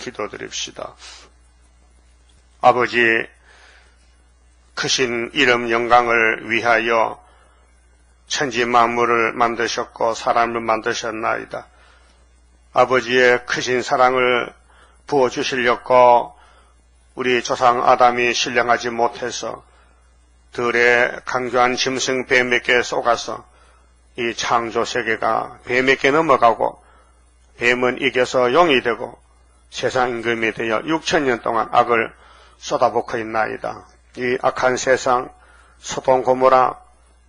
기도드립시다. 아버지, 크신 이름 영광을 위하여 천지 만물을 만드셨고 사람을 만드셨나이다. 아버지의 크신 사랑을 부어주시려고 우리 조상 아담이 신령하지 못해서 들의 강교한 짐승 뱀에게 속아서 이 창조 세계가 뱀에게 넘어가고 뱀은 이겨서 용이 되고 세상 임금이 되어 6,000년 동안 악을 쏟아붓고 있나이다. 이 악한 세상, 소돔 고모라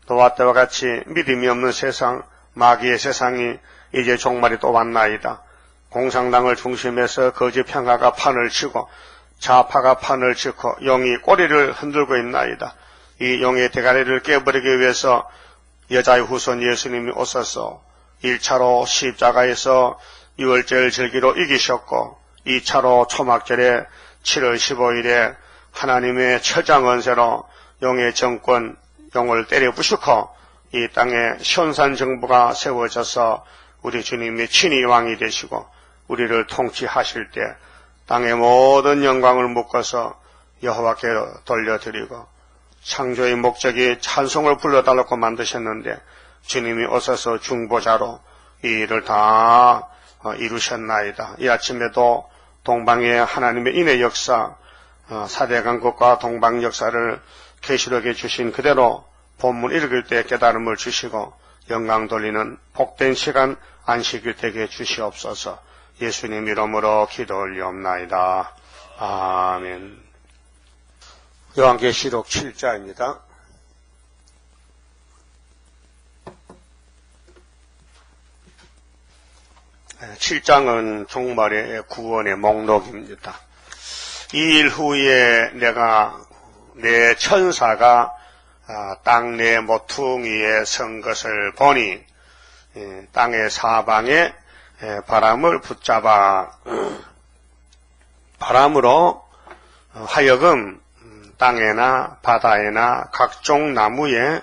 노아 때와 같이 믿음이 없는 세상, 마귀의 세상이 이제 종말이 또 왔나이다. 공산당을 중심해서 거짓 평화가 판을 치고 좌파가 판을 치고 용이 꼬리를 흔들고 있나이다. 이 용의 대가리를 깨버리기 위해서 여자의 후손 예수님이 오셔서 1차로 십자가에서 유월절 절기로 이기셨고 2차로 초막절에 7월 15일에 하나님의 철장언세로 용의 정권, 용을 때려 부수고 이 땅에 현산 정부가 세워져서 우리 주님이 친히 왕이 되시고 우리를 통치하실 때 땅의 모든 영광을 묶어서 여호와께 돌려드리고 창조의 목적이 찬송을 불러달라고 만드셨는데 주님이 오셔서 중보자로 이 일을 다 이루셨나이다. 이 아침에도 동방의 하나님의 인의 역사, 사대강국과 동방 역사를 계시록에 주신 그대로 본문 읽을 때 깨달음을 주시고 영광 돌리는 복된 시간 안식일 되게 주시옵소서. 예수님 이름으로 기도 올리옵나이다. 아멘. 요한계시록 7장입니다. 7장은 종말의 구원의 목록입니다. 이 일 후에 내 천사가 땅 내 모퉁이에 선 것을 보니 땅의 사방에 바람을 붙잡아 바람으로 하여금 땅에나 바다에나 각종 나무에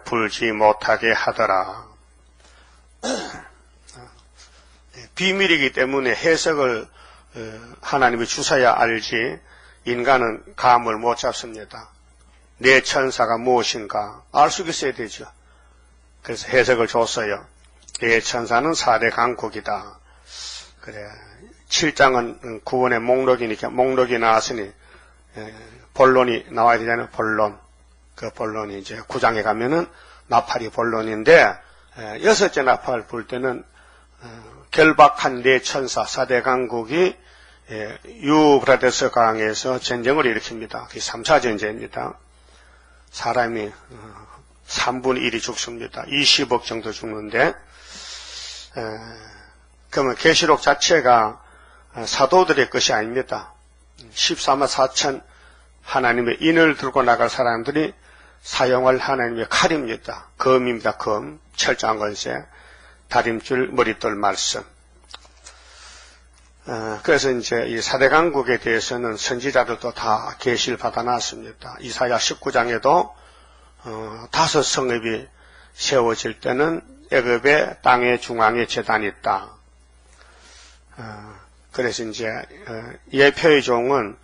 불지 못하게 하더라. 비밀이기 때문에 해석을 하나님이 주셔야 알지 인간은 감을 못 잡습니다. 내 천사가 무엇인가 알 수 있어야 되죠. 그래서 해석을 줬어요. 내 천사는 4대 강국이다. 그래. 7장은 구원의 목록이니까 목록이 나왔으니 본론이 나와야 되잖아요. 본론. 그 본론이 이제 9장에 가면은 나팔이 본론인데 6째 나팔 불 때는 결박한 네 천사 4대 강국이 유브라데스 강에서 전쟁을 일으킵니다. 그게 3차 전쟁입니다. 사람이 3분의 1이 죽습니다. 20억 정도 죽는데 그러면 계시록 자체가 사도들의 것이 아닙니다. 14만 4천 하나님의 인을 들고 나갈 사람들이 사용할 하나님의 칼입니다. 검입니다. 검, 철저한 권세, 다림줄, 머릿돌 말씀. 그래서 이제 이 4대 강국에 대해서는 선지자들도 다 계시를 받아놨습니다. 이사야 19장에도 5 성읍이 세워질 때는 애굽의 땅의 중앙에 제단이 있다. 그래서 이제 예표의 종은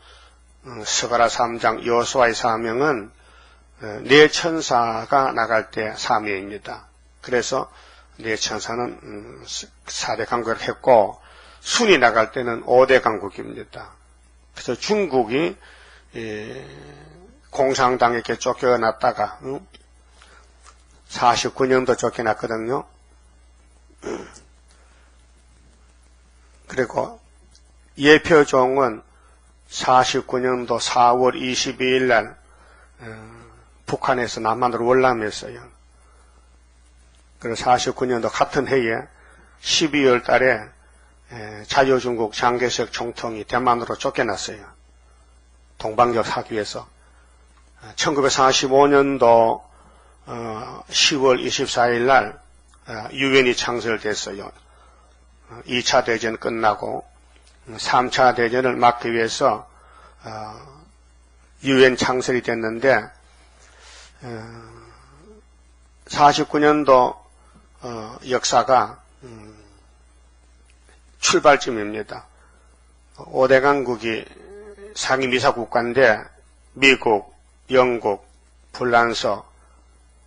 스가랴 3장 여호수아의 사명은 네 천사가 나갈 때 사명입니다. 그래서 네 천사는 4대 강국을 했고 순이 나갈 때는 5대 강국입니다. 그래서 중국이 공산당에게 쫓겨났다가 49년도 쫓겨났거든요. 그리고 예표종은 49년도 4월 22일 날 북한에서 남한으로 월남했어요. 그래서 49년도 같은 해에 12월 달에 자유중국 장개석 총통이 대만으로 쫓겨났어요. 동방역 하기 위해서. 1945년도 10월 24일 날 유엔이 창설됐어요. 2차 대전 끝나고 3차 대전을 막기 위해서 유엔 창설이 됐는데 49년도 역사가 출발점입니다. 5대 강국이 상임이사 국가인데 미국, 영국, 프랑스,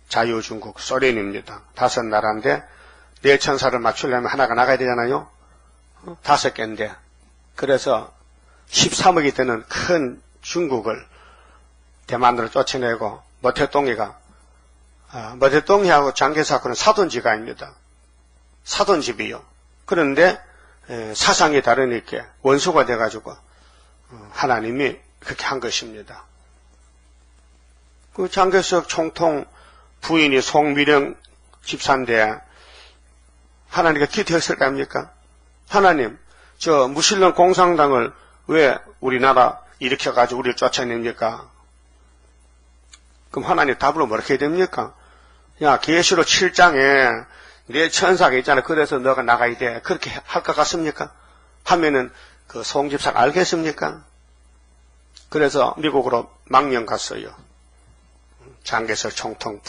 자유중국, 소련입니다. 5나라인데 4천사를 맞추려면 하나가 나가야 되잖아요. 5개인데 그래서 13억이 되는 큰 중국을 대만으로 쫓아내고 머태동이가 머태동이하고 장개사하고는 사돈지간입니다. 사돈집이요. 그런데 사상이 다르니까 원수가 돼가지고 하나님이 그렇게 한 것입니다. 그 장개석 총통 부인이 송미령 집사인데 하나님께 기도했을 거 아닙니까? 하나님, 저 무신론 공산당을 왜 우리나라 일으켜가지고 우리를 쫓아냅니까? 그럼 하나님 답으로 뭐라고 해야 됩니까? 야, 계시록 7장에 내 천사가 있잖아. 그래서 너가 나가야 돼. 그렇게 할 것 같습니까? 하면은 그 송집사가 알겠습니까? 그래서 미국으로 망명 갔어요. 장개석 총통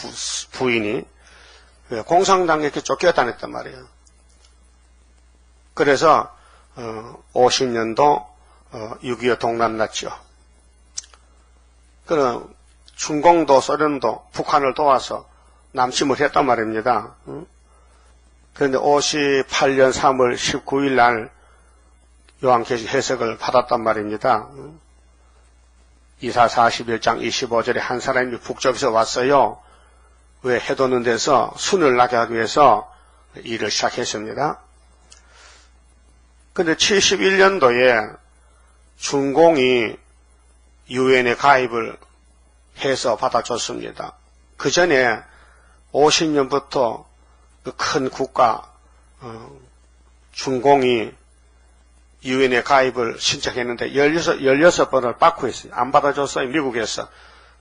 부인이 공산당에 이렇게 쫓겨다녔단 말이에요. 그래서 50년도 6.25 동란 났죠. 그럼 중공도 소련도 북한을 도와서 남침을 했단 말입니다. 그런데 58년 3월 19일 날 요한계시 해석을 받았단 말입니다. 이사 41장 25절에 한 사람이 북쪽에서 왔어요. 왜 해돋는 데서 순을 나게 하기 위해서 일을 시작했습니다. 그런데 71년도에 중공이 유엔에 가입을 해서 받아줬습니다. 그 전에 50년부터 그 큰 국가 중공이 유엔에 가입을 신청했는데 16번을 받고 있어요. 안 받아줬어요. 미국에서.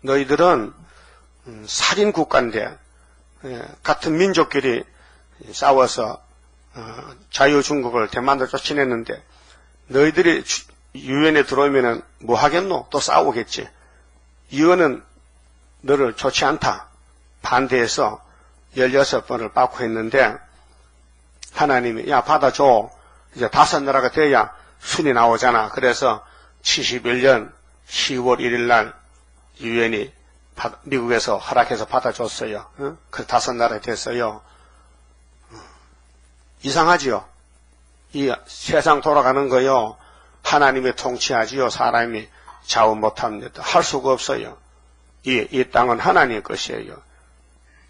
너희들은 살인 국가인데 같은 민족끼리 싸워서 자유중국을 대만으로 쫓아냈는데 너희들이 유엔에 들어오면은 뭐 하겠노? 또 싸우겠지. 유엔은 너를 좋지 않다. 반대해서 16번을 받고 했는데 하나님이 야 받아줘. 이제 5나라가 돼야 순이 나오잖아. 그래서 71년 10월 1일 날 유엔이 미국에서 허락해서 받아줬어요. 그 5나라 됐어요. 이상하지요? 이 세상 돌아가는 거요. 하나님이 통치하지요. 사람이 좌우 못합니다. 할 수가 없어요. 이 땅은 하나님의 것이에요.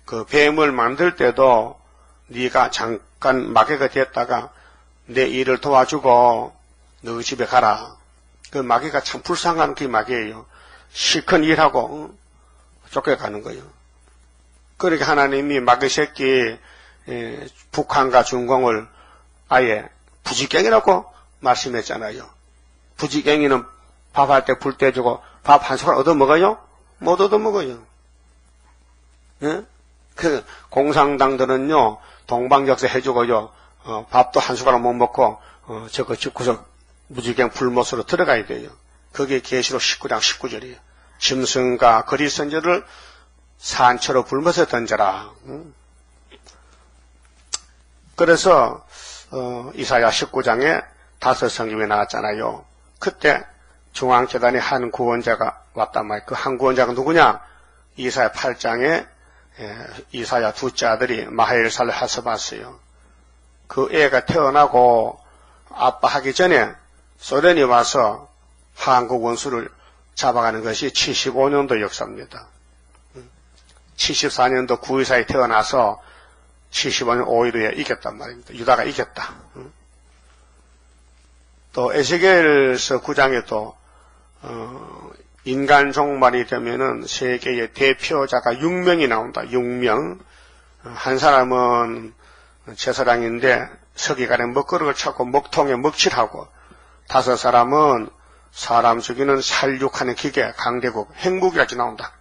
그 뱀을 만들 때도 네가 잠깐 마귀가 됐다가 내 일을 도와주고 너 집에 가라. 그 마귀가 참 불쌍한 그 마귀예요. 실컷 일하고 쫓겨가는 거예요. 그러니까 하나님이 마귀 새끼 북한과 중공을 아예 부지깽이라고 말씀했잖아요. 부지깽이는 밥할 때 불 떼주고 밥 한 숟갈 얻어먹어요? 못 얻어먹어요. 예? 그 공산당들은요 동방역세 해주고요 밥도 한 숟가락 못 먹고 저거 집구석 무지개 불못으로 들어가야 돼요. 그게 계시록 19장 19절이에요. 짐승과 거리 선저를 산처로 불못에 던져라. 그래서 이사야 19장에 5성경이 나왔잖아요. 그때 중앙재단에 한 구원자가 왔단 말이에요. 그 한 구원자가 누구냐? 이사야 8장에 이사야 둘째 아들이 마하엘살 하서봤어요. 그 애가 태어나고 아빠 하기 전에 소련이 와서 한국 원수를 잡아가는 것이 75년도 역사입니다. 74년도 9.24에 태어나서 75년 5.15에 이겼단 말입니다. 유다가 이겼다. 또 에스겔서 9장에 또 인간 종말이 되면은 세계의 대표자가 6명이 나온다. 6명. 한 사람은 제사장인데 서기관에 먹거리를 찾고 먹통에 먹칠하고 5사람은 사람 죽이는 살육하는 기계 강대국 핵무기까지 나온다.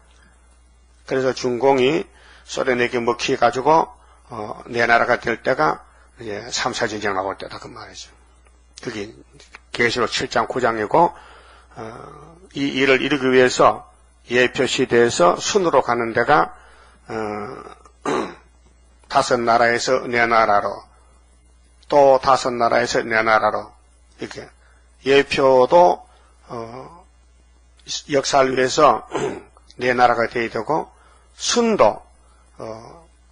그래서 중공이 소련에게 먹혀가지고 내 나라가 될 때가 이제 3차 전쟁 나올 때다 그 말이죠. 그게 계시록 7장 9장이고 이 일을 이루기 위해서 예표 시대에서 순으로 가는 데가 5나라에서 내 나라로 또 5나라에서 내 나라로 이렇게 예표도 역사를 위해서 네 나라가 되어야 되고, 순도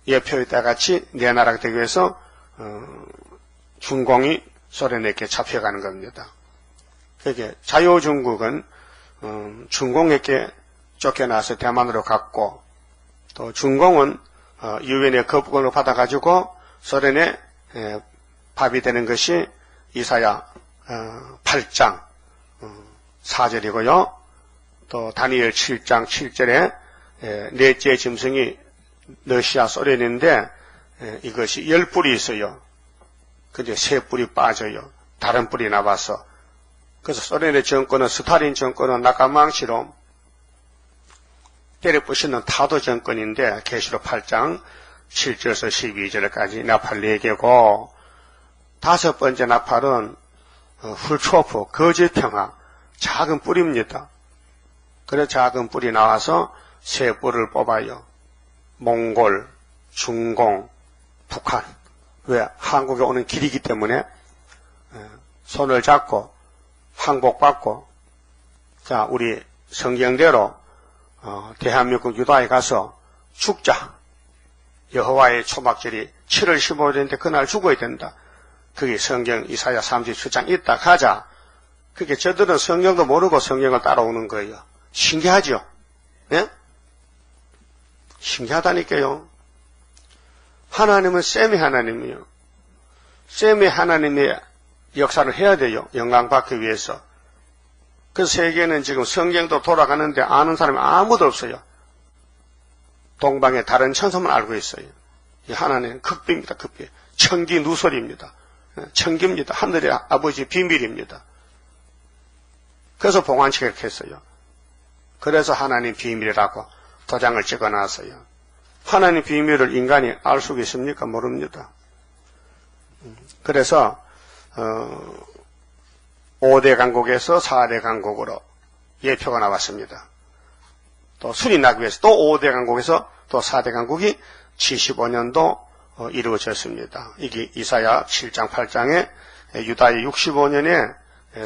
예표에 따같이 네 나라가 되기 위해서 중공이 소련에게 잡혀가는 겁니다. 그게 자유중국은 중공에게 쫓겨나서 대만으로 갔고, 또 중공은 유엔의 거부권을 받아가지고 소련에 밥이 되는 것이 이사야 8장 4절이고요. 또 다니엘 7장 7절에 넷째 짐승이 러시아 소련인데 이것이 10뿔이 있어요. 근데 3뿔이 빠져요. 다른 뿔이 나와서. 그래서 소련의 정권은, 스탈린 정권은 낙하망치로 때려부시는 타도 정권인데, 계시록 8장 7절에서 12절까지 나팔 4개고, 5번째 나팔은 훌초프, 거짓평화, 작은 뿔입니다. 그래서 작은 뿔이 나와서 3뿔을 뽑아요. 몽골, 중공, 북한. 왜? 한국에 오는 길이기 때문에 손을 잡고 항복받고, 자, 우리 성경대로 대한민국 유다에 가서 죽자. 여호와의 초막절이 7월 15일인데 그날 죽어야 된다. 그게 성경 이사야 37장 있다 가자. 그게 저들은 성경도 모르고 성경을 따라오는 거예요. 신기하죠? 예? 신기하다니까요. 하나님은 셈의 하나님이요. 셈의 하나님의 역사를 해야 돼요. 영광받기 위해서. 그 세계는 지금 성경도 돌아가는데 아는 사람이 아무도 없어요. 동방의 다른 천사만 알고 있어요. 이 하나님은 극비입니다. 극비. 천기 누설입니다. 천기입니다. 하늘의 아버지 비밀입니다. 그래서 봉안치가 이렇게 했어요. 그래서 하나님 비밀이라고 도장을 찍어놨어요. 하나님 비밀을 인간이 알 수 있습니까? 모릅니다. 그래서 5대 강국에서 4대 강국으로 예표가 나왔습니다. 또 순이 나기 위해서 또 5대 강국에서 또 4대 강국이 75년도 이루어졌습니다. 이게 이사야 7장 8장에 유다의 65년의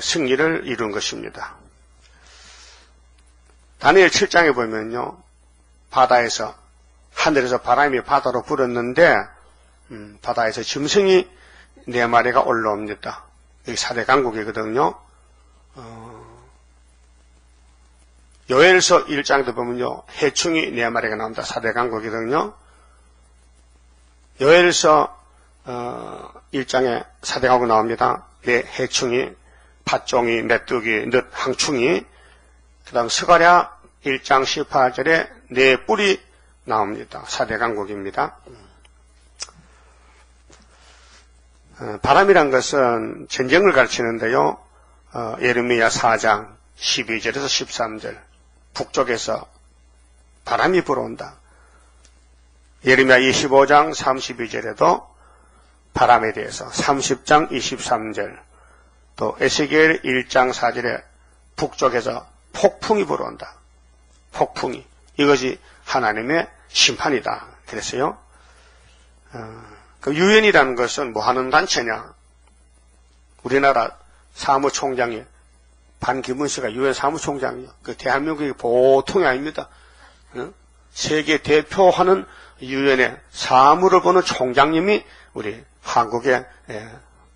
승리를 이룬 것입니다. 다니엘 7장에 보면요, 바다에서, 하늘에서 바람이 바다로 불었는데 바다에서 짐승이 4마리가 올라옵니다. 여기 4대 강국이거든요. 요엘서 1장도 보면요, 해충이 4마리가 나옵니다. 4대 강국이거든요. 요엘서 1장에 4대 강국 나옵니다. 해충이, 팥종이, 메뚜기, 넛, 항충이. 그 다음 스가랴 1장 18절에 4뿔이 나옵니다. 4대 강국입니다. 바람이란 것은 전쟁을 가르치는데요. 예레미야 4장 12절에서 13절 북쪽에서 바람이 불어온다. 예레미야 25장 32절에도 바람에 대해서 30장 23절 또 에스겔 1장 4절에 북쪽에서 폭풍이 불어온다. 폭풍이. 이것이 하나님의 심판이다. 그랬어요. 그 유엔이라는 것은 뭐 하는 단체냐? 우리나라 사무총장이 반기문 씨가 유엔 사무총장이요. 그 대한민국이 보통이 아닙니다. 세계 대표하는 유엔의 사무를 보는 총장님이 우리 한국의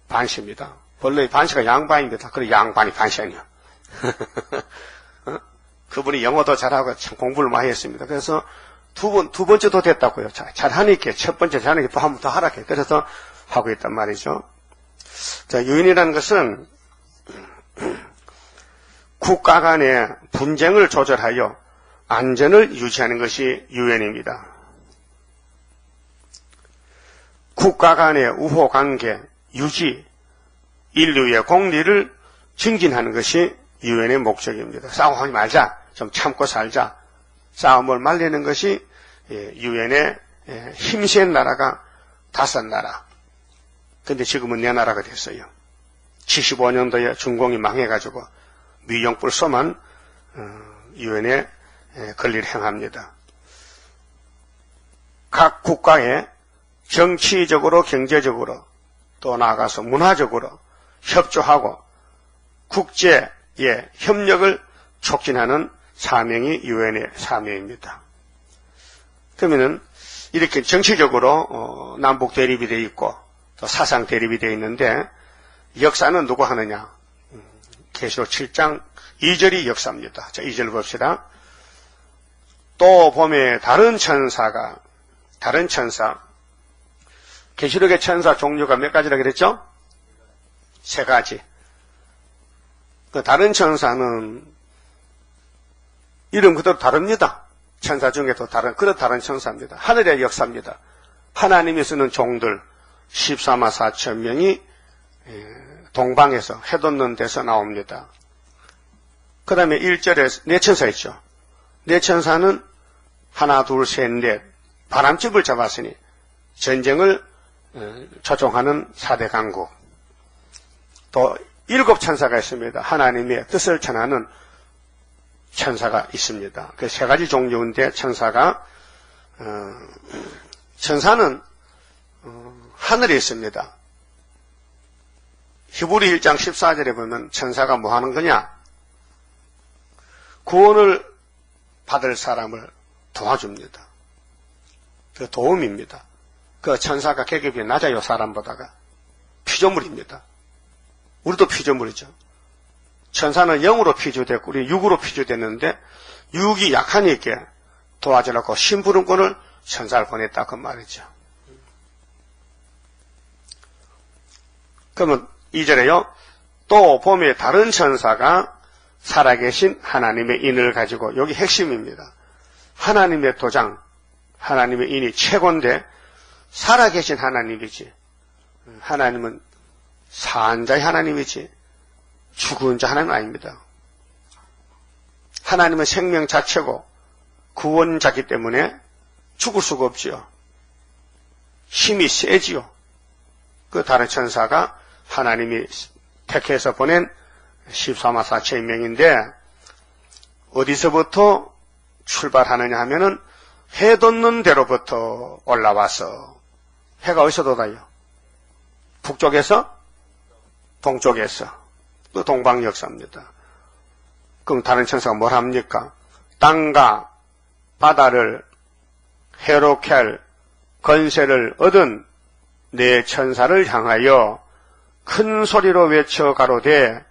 반시입니다. 본래 반시가 양반입니다. 그래 양반이 반시 아니야. 그분이 영어도 잘하고 참 공부를 많이 했습니다. 그래서 두 번째도 됐다고요. 잘하니까 첫 번째 잘하니까 또 한 번 더 하라게. 그래서 하고 있단 말이죠. 자, 유엔이라는 것은 국가 간의 분쟁을 조절하여 안전을 유지하는 것이 유엔입니다. 국가 간의 우호 관계 유지, 인류의 공리를 증진하는 것이 유엔의 목적입니다. 싸움하지 말자. 좀 참고 살자. 싸움을 말리는 것이 유엔의 힘센 나라가 5나라. 근데 지금은 4나라가 됐어요. 75년도에 중공이 망해가지고 미용뿔 쏘만 유엔에 권리를 행합니다. 각 국가의 정치적으로 경제적으로 또 나아가서 문화적으로 협조하고 국제의 협력을 촉진하는 사명이 유엔의 사명입니다. 그러면은 이렇게 정치적으로 남북 대립이 되어 있고 또 사상 대립이 되어 있는데 역사는 누가 하느냐? 계시록 7장 2절이 역사입니다. 자, 2절 봅시다. 또 봄에 다른 천사 계시록의 천사 종류가 몇 가지라 그랬죠? 3가지. 그 다른 천사는 이름 그대로 다릅니다. 천사 중에도 다른 천사입니다. 하늘의 역사입니다. 하나님이 쓰는 종들 14만 4천 명이 동방에서 해돋는 데서 나옵니다. 그 다음에 1절에 네 천사 있죠. 네 천사는 하나, 둘, 셋, 넷 바람집을 잡았으니 전쟁을 조종하는 4대 강국. 또 7 천사가 있습니다. 하나님의 뜻을 전하는 천사가 있습니다. 그 3가지 종류인데 천사는 하늘에 있습니다. 히브리 1장 14절에 보면 천사가 뭐 하는 거냐? 구원을 받을 사람을 도와줍니다. 그 도움입니다. 그 천사가 계급이 낮아요, 사람보다가. 피조물입니다. 우리도 피조물이죠. 천사는 영으로 피조됐고 우리 육으로 피조됐는데 육이 약하니까 도와주려고 심부름꾼을 천사를 보냈다 그 말이죠. 그러면 2절에요. 또 봄에 다른 천사가 살아계신 하나님의 인을 가지고, 여기 핵심입니다. 하나님의 도장, 하나님의 인이 최고인데 살아계신 하나님이지, 하나님은 산자의 하나님이지 죽은 자 하나님 아닙니다. 하나님은 생명 자체고 구원자기 때문에 죽을 수가 없지요. 힘이 세지요. 그 다른 천사가 하나님이 택해서 보낸 14만 4천 명인데 어디서부터 출발하느냐 하면은 해 돋는 데로부터 올라와서, 해가 어디서 돋아요? 북쪽에서? 동쪽에서. 또 동방역사입니다. 그럼 다른 천사가 뭘 합니까? 땅과 바다를 해롭게 할 건세를 얻은 네 천사를 향하여 큰 소리로 외쳐 가로되,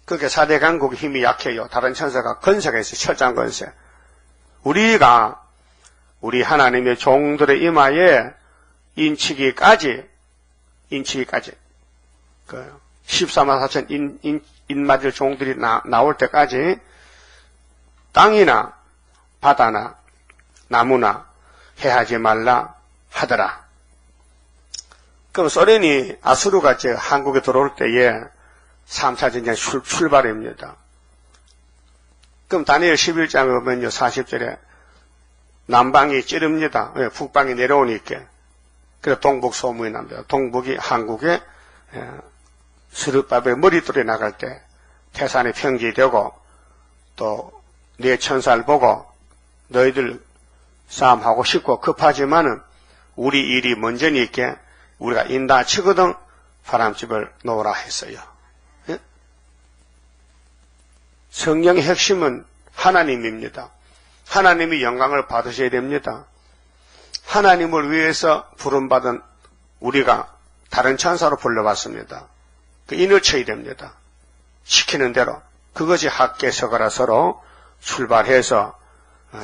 그게 4대 강국의 힘이 약해요. 다른 천사가 건세가 있어요. 철장 건세. 우리가 우리 하나님의 종들의 이마에 인치기까지 그 14만 4천 인맞을 종들이 나올 때까지 땅이나 바다나 나무나 해하지 말라 하더라. 그럼 소련이 아수르가 한국에 들어올 때에 3차 전쟁 출발입니다. 그럼 다니엘 11장에 보면요, 40절에 남방이 찌릅니다. 왜? 북방이 내려오니까. 그래서 동북 소문이 납니다. 동북이 한국에 스룹바벨 머리돌이 나갈 때 태산이 평지되고, 또 네 천사를 보고 너희들 싸움하고 싶고 급하지만은 우리 일이 먼저니까 우리가 인다 치거든 바람집을 놓으라 했어요. 예? 성령의 핵심은 하나님입니다. 하나님이 영광을 받으셔야 됩니다. 하나님을 위해서 부름받은 우리가 다른 천사로 불러왔습니다. 그 인을 쳐야 됩니다. 시키는 대로. 그것이 학계 서가라서로 출발해서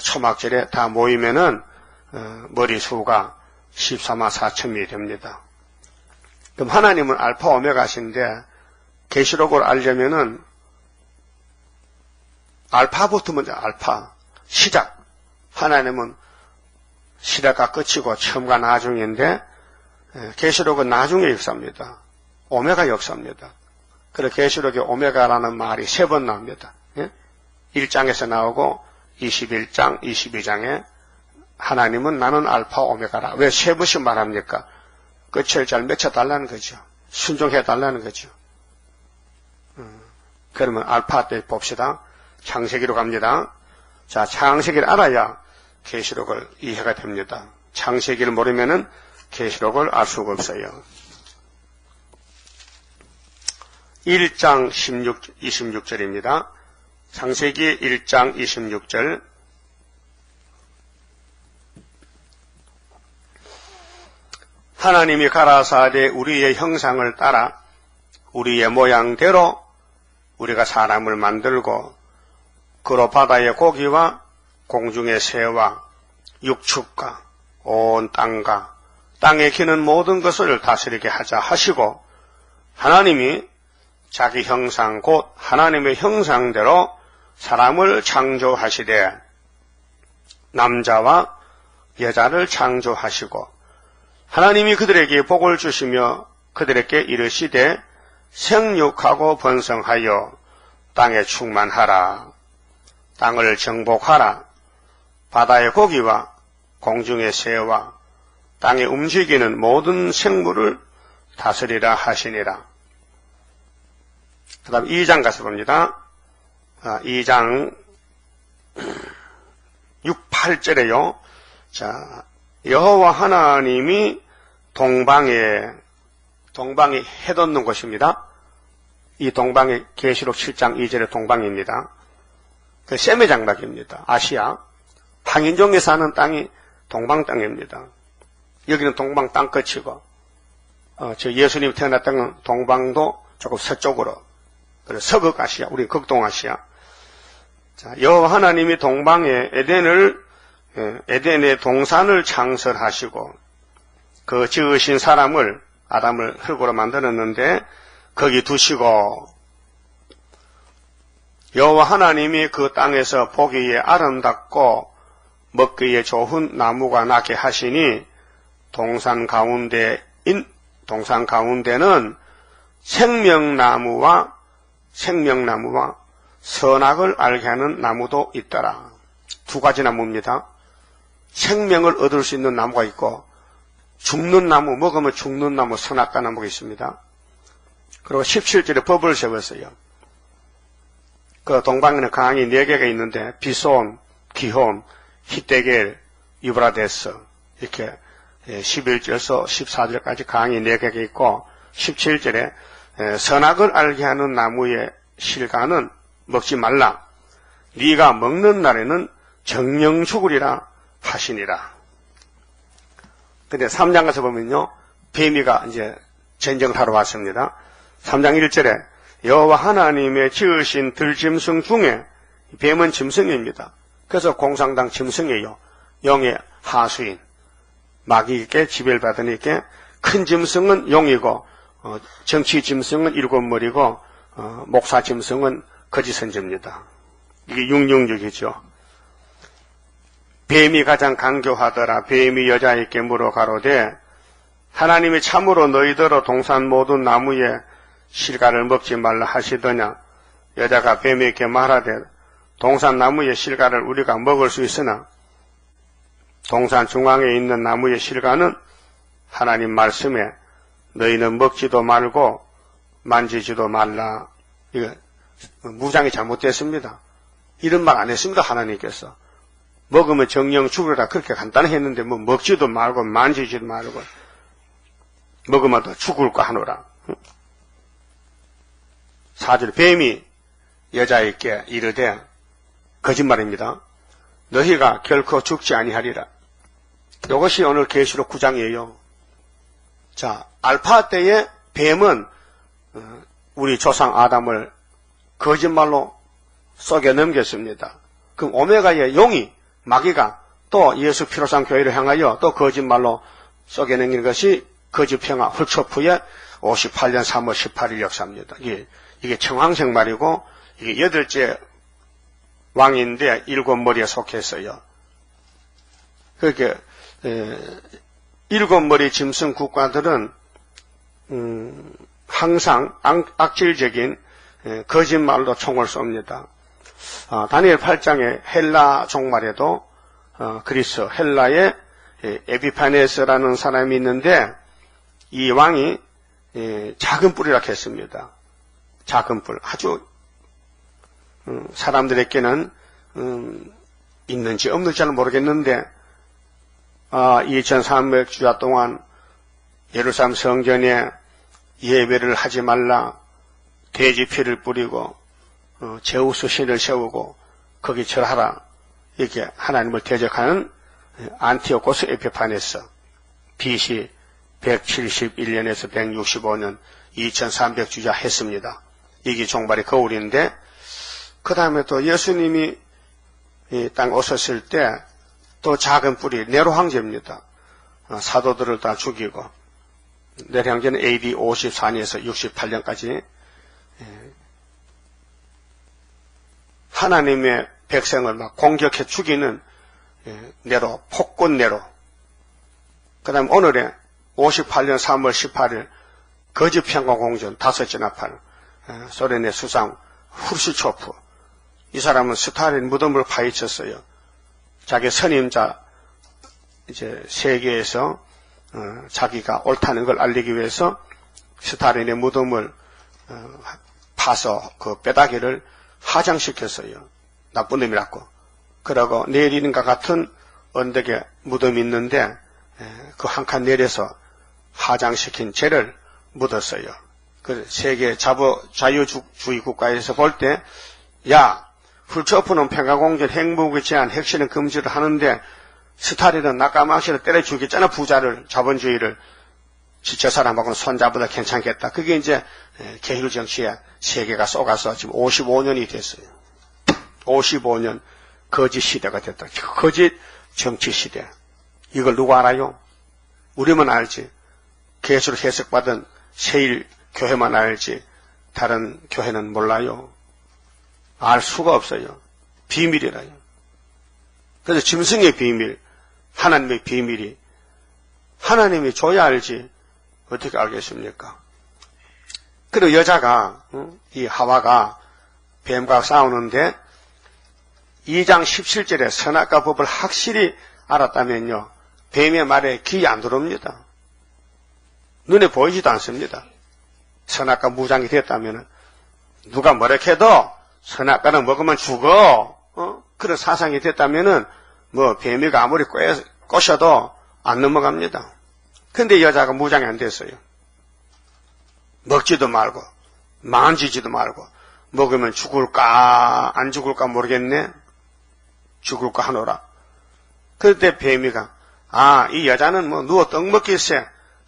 초막절에 다 모이면은 머리수가 14만 4천 명이 됩니다. 그럼 하나님은 알파 오메가신데 계시록을 알려면은 알파부터 먼저 알파 시작. 하나님은 시작과 끝이고 처음과 나중인데 계시록은 나중의 역사입니다. 오메가 역사입니다. 그래서 계시록에 오메가라는 말이 3번 나옵니다. 1장에서 나오고 21장, 22장에 하나님은 나는 알파 오메가라. 왜 3번씩 말합니까? 끝을 잘 맺혀달라는 거죠. 순종해달라는 거죠. 그러면 알파 때 봅시다. 창세기로 갑니다. 자, 창세기를 알아야 계시록을 이해가 됩니다. 창세기를 모르면은 계시록을 알 수가 없어요. 1장 26절입니다. 창세기 1장 26절. 하나님이 가라사대 우리의 형상을 따라 우리의 모양대로 우리가 사람을 만들고 그로 바다의 고기와 공중의 새와 육축과 온 땅과 땅에 기는 모든 것을 다스리게 하자 하시고 하나님이 자기 형상 곧 하나님의 형상대로 사람을 창조하시되 남자와 여자를 창조하시고 하나님이 그들에게 복을 주시며 그들에게 이르시되 생육하고 번성하여 땅에 충만하라. 땅을 정복하라. 바다의 고기와 공중의 새와 땅에 움직이는 모든 생물을 다스리라 하시니라. 그 다음 2장 가서 봅니다. 2장 6, 8절에요. 자, 여호와 하나님이 동방에 해 돋는 곳입니다. 이 동방이 계시록 7장 2절의 동방입니다. 그 셈의 장막입니다. 아시아 황인종에 사는 땅이 동방 땅입니다. 여기는 동방 땅끝이고 저 예수님이 태어났던 동방도 조금 서쪽으로 서극아시아, 우리 극동아시아. 자, 여호와 하나님이 동방에 에덴의 동산을 창설하시고 그 지으신 사람을 아담을 흙으로 만들었는데 거기 두시고 여호와 하나님이 그 땅에서 보기에 아름답고 먹기에 좋은 나무가 나게 하시니 동산 가운데는 생명나무와 선악을 알게 하는 나무도 있더라. 두 가지 나무입니다. 생명을 얻을 수 있는 나무가 있고 죽는 나무, 먹으면 죽는 나무, 선악과 나무가 있습니다. 그리고 17절에 법을 세웠어요. 그 동방에는 강이 4개가 있는데 비손, 기혼, 히데겔, 유브라데스 이렇게 11절에서 14절까지 강이 4개가 있고 17절에 선악을 알게 하는 나무의 실과는 먹지 말라. 네가 먹는 날에는 정령 죽으리라 하시니라. 근데 3장 가서 보면요, 뱀이가 이제 전쟁을 하러 왔습니다. 3장 1절에 여호와 하나님의 지으신 들짐승 중에 뱀은 짐승입니다. 그래서 공상당 짐승이에요. 영의 하수인 마귀에게 지배받으니까 큰 짐승은 용이고 정치 짐승은 7머리고 목사 짐승은 거짓 선지입니다. 이게 666이죠. 뱀이 가장 강교하더라. 뱀이 여자에게 물어 가로되 하나님이 참으로 너희더러 동산 모든 나무의 실과를 먹지 말라 하시더냐. 여자가 뱀에게 말하되 동산 나무의 실과를 우리가 먹을 수 있으나 동산 중앙에 있는 나무의 실과는 하나님 말씀에 너희는 먹지도 말고 만지지도 말라. 이거 무장이 잘못됐습니다. 이런 말 안 했습니다. 하나님께서. 먹으면 정령 죽으리라 그렇게 간단히 했는데 뭐 먹지도 말고 만지지도 말고 먹으면 더 죽을까 하노라. 4절 뱀이 여자에게 이르되 거짓말입니다. 너희가 결코 죽지 아니하리라. 이것이 오늘 계시록 9장이에요. 자, 알파 때의 뱀은 우리 조상 아담을 거짓말로 속여 넘겼습니다. 그럼 오메가의 용이 마귀가 또 예수 피로상 교회를 향하여 또 거짓말로 속여 넘긴 것이 거짓평화 흑초프의 58년 3월 18일 역사입니다. 이게 청황생 말이고 이게 8째 왕인데 7머리에 속했어요. 그렇게 7머리 짐승 국가들은 항상 악질적인 거짓말로 총을 쏩니다. 다니엘 8장에 헬라 종말에도 그리스 헬라의 에피파네스라는 사람이 있는데 이 왕이 작은 뿔이라 했습니다. 작은 뿔. 아주 사람들에게는 있는지 없는지 잘 모르겠는데 2300주야 동안 예루살렘 성전에 예배를 하지 말라. 돼지 피를 뿌리고 제우스 신을 세우고 거기 절하라 이렇게 하나님을 대적하는 안티오코스 에피파네스 BC 171년에서 165년 2300주자 했습니다. 이게 종말의 거울인데 그 다음에 또 예수님이 이 땅 오셨을 때 또 작은 뿌리 네로 황제입니다. 사도들을 다 죽이고 네로 황제는 AD 54년에서 68년까지 하나님의 백성을 막 공격해 죽이는 네로, 폭군 네로. 그 다음 오늘의 58년 3월 18일 거짓평화공전 5째 나팔 소련의 수상 후르시초프 이 사람은 스탈린 무덤을 파헤쳤어요. 자기 선임자 이제 세계에서 자기가 옳다는 걸 알리기 위해서 스탈린의 무덤을 파서 그 뼈다귀를 화장시켰어요. 나쁜 놈이라고. 그러고 내리는가 같은 언덕에 무덤이 있는데 그 한 칸 내려서 화장시킨 죄를 묻었어요. 그 세계 자유주의 국가에서 볼 때, 야, 훌초프는 평화공전 핵무기 제한 핵실험 금지를 하는데 스탈린은 낙가망시를 때려 죽였잖아. 부자를, 자본주의를. 저 사람하고는 손잡보다 괜찮겠다. 그게 이제 계율 정치에 세계가 쏘가서 지금 55년이 됐어요. 55년 거짓 시대가 됐다. 거짓 정치 시대. 이걸 누가 알아요? 우리만 알지. 계시로 해석받은 세일 교회만 알지. 다른 교회는 몰라요. 알 수가 없어요. 비밀이라요. 그래서 짐승의 비밀, 하나님의 비밀이 하나님이 줘야 알지 어떻게 알겠습니까? 그리고 여자가 이 하와가 뱀과 싸우는데 2장 17절에 선악과 법을 확실히 알았다면요. 뱀의 말에 귀 안 들어옵니다. 눈에 보이지도 않습니다. 선악과 무장이 됐다면 누가 뭐라 해도 선악과는 먹으면 죽어. 그런 사상이 됐다면은 뭐 뱀이가 아무리 꼬셔도 안 넘어갑니다. 근데 여자가 무장이 안 됐어요. 먹지도 말고 만지지도 말고 먹으면 죽을까 안 죽을까 모르겠네. 죽을까 하노라. 그때 뱀이가 이 여자는 뭐 누워 떡 먹겠어.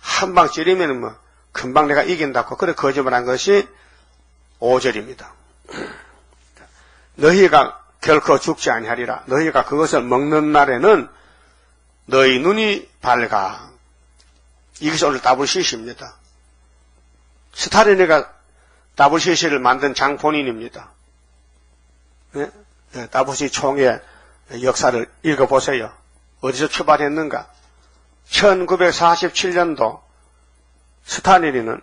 한 방 찌르면 뭐 금방 내가 이긴다고 그래 거짓말한 것이 5절입니다. 너희가 결코 죽지 아니하리라. 너희가 그것을 먹는 날에는 너희 눈이 밝아. 이것이 오늘 WCC입니다. 스탈린이가 WCC를 만든 장본인입니다. 네? WCC 총회 역사를 읽어보세요. 어디서 출발했는가? 1947년도 스탈린은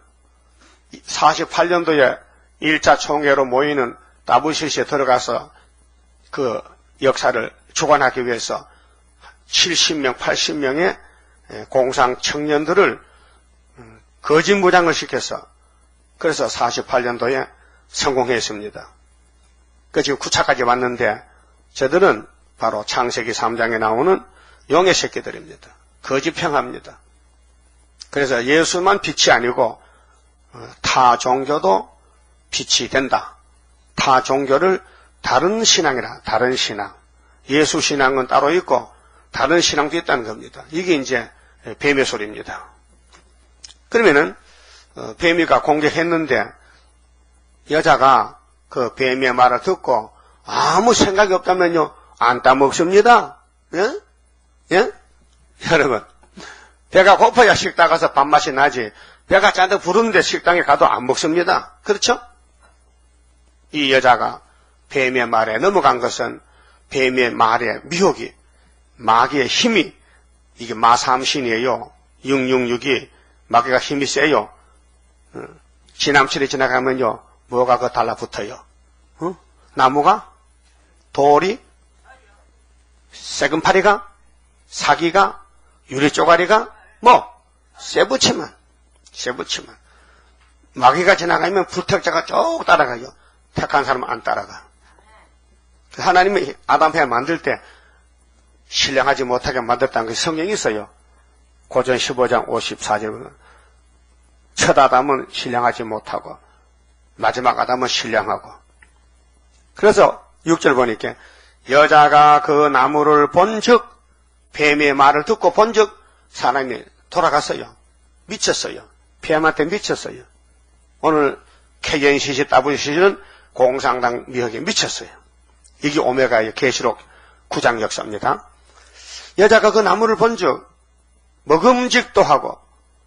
48년도에 1차 총회로 모이는 WCC에 들어가서 그 역사를 주관하기 위해서 70명, 80명의 공상 청년들을 거짓 무장을 시켜서 그래서 48년도에 성공했습니다. 그 지금 9차까지 왔는데 저들은 바로 창세기 3장에 나오는 용의 새끼들입니다. 거짓 평화입니다. 그래서 예수만 빛이 아니고 타 종교도 빛이 된다. 타 종교를 다른 신앙이라 다른 신앙. 예수 신앙은 따로 있고 다른 신앙도 있다는 겁니다. 이게 이제 뱀의 소리입니다. 그러면은 뱀이가 공격했는데 여자가 그 뱀의 말을 듣고 아무 생각이 없다면요 안 따먹습니다. 예? 예? 여러분 배가 고파야 식당 가서 밥맛이 나지 배가 잔뜩 부르는데 식당에 가도 안 먹습니다. 그렇죠? 이 여자가 뱀의 말에 넘어간 것은 뱀의 말의 미혹이 마귀의 힘이 이게 마삼신이에요. 666이 마귀가 힘이 세요. 지남철이 지나가면요 뭐가 그 달라붙어요. 나무가? 돌이? 새금파리가? 사기가? 유리쪼가리가? 뭐 쇠붙이만 마귀가 지나가면 불택자가 쭉 따라가요. 택한 사람은 안 따라가. 하나님이 아담 해 만들 때 신령하지 못하게 만들었다는 게 성경이 있어요. 고전 15장 54절 첫 아담은 신령하지 못하고 마지막 아담은 신령하고. 그래서 6절 보니까 여자가 그 나무를 본즉 뱀의 말을 듣고 본즉 사람이 돌아갔어요. 미쳤어요. 뱀한테 미쳤어요. 오늘 KNCC, WCC는 공산당 미혹에 미쳤어요. 이게 오메가의 계시록 9장 역사입니다. 여자가 그 나무를 본즉 먹음직도 하고,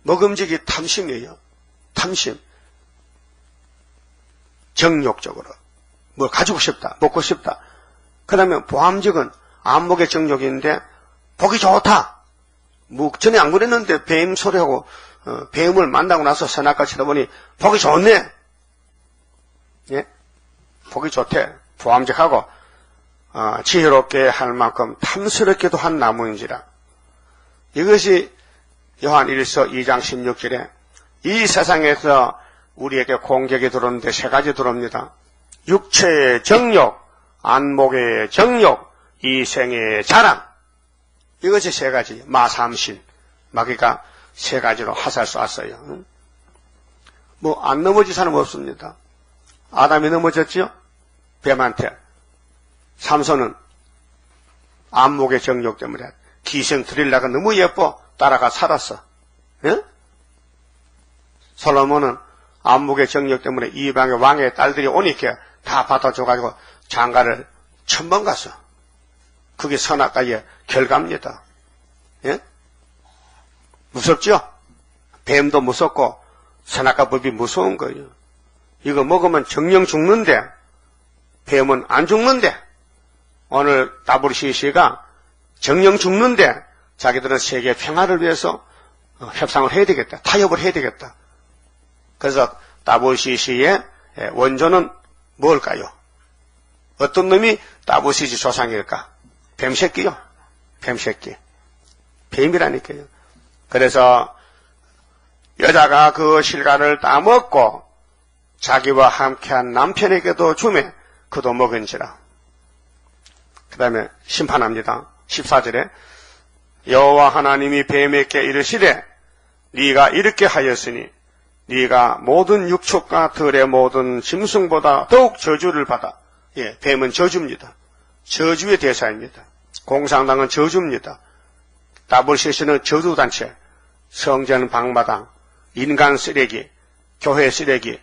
먹음직이 탐심이에요. 탐심. 정욕적으로. 뭘 가지고 싶다, 먹고 싶다. 그 다음에 보암직은 안목의 정욕인데 보기 좋다. 뭐 전에 안 그랬는데 뱀 소리하고 뱀을 만나고 나서 선악과 쳐다보니 보기 좋네. 예? 보기 좋대. 보암직하고 지혜롭게 할 만큼 탐스럽게도 한 나무인지라. 이것이 요한 1서 2장 16절에 이 세상에서 우리에게 공격이 들어오는데 세 가지 들어옵니다. 육체의 정욕, 안목의 정욕, 이생의 자랑. 이것이 세 가지. 마삼신. 마귀가 세 가지로 화살 쐈어요. 뭐 안 넘어진 사람 없습니다. 아담이 넘어졌지요? 뱀한테. 삼손은 안목의 정욕 때문에 기생 드릴라가 너무 예뻐 따라가 살았어. 예? 솔로몬은 안목의 정욕 때문에 이방의 왕의 딸들이 오니까 다 받아줘가지고 장가를 1000번 갔어. 그게 선악과의 결과입니다. 예? 무섭죠? 뱀도 무섭고 선악과 법이 무서운 거예요. 이거 먹으면 정령 죽는데 뱀은 안 죽는데 오늘 WCC가 정령 죽는데 자기들은 세계 평화를 위해서 협상을 해야 되겠다. 타협을 해야 되겠다. 그래서 WCC의 원조는 뭘까요? 어떤 놈이 WCC 조상일까? 뱀새끼요. 뱀새끼. 뱀이라니까요. 그래서 여자가 그 실과를 따먹고 자기와 함께한 남편에게도 주매 그도 먹은지라. 그 다음에 심판합니다. 14절에 여호와 하나님이 뱀에게 이르시되 네가 이렇게 하였으니 네가 모든 육축과 들의 모든 짐승보다 더욱 저주를 받아. 예, 뱀은 저주입니다. 저주의 대사입니다. 공산당은 저주입니다. WCC는 저주단체, 성전 방마당, 인간 쓰레기, 교회 쓰레기,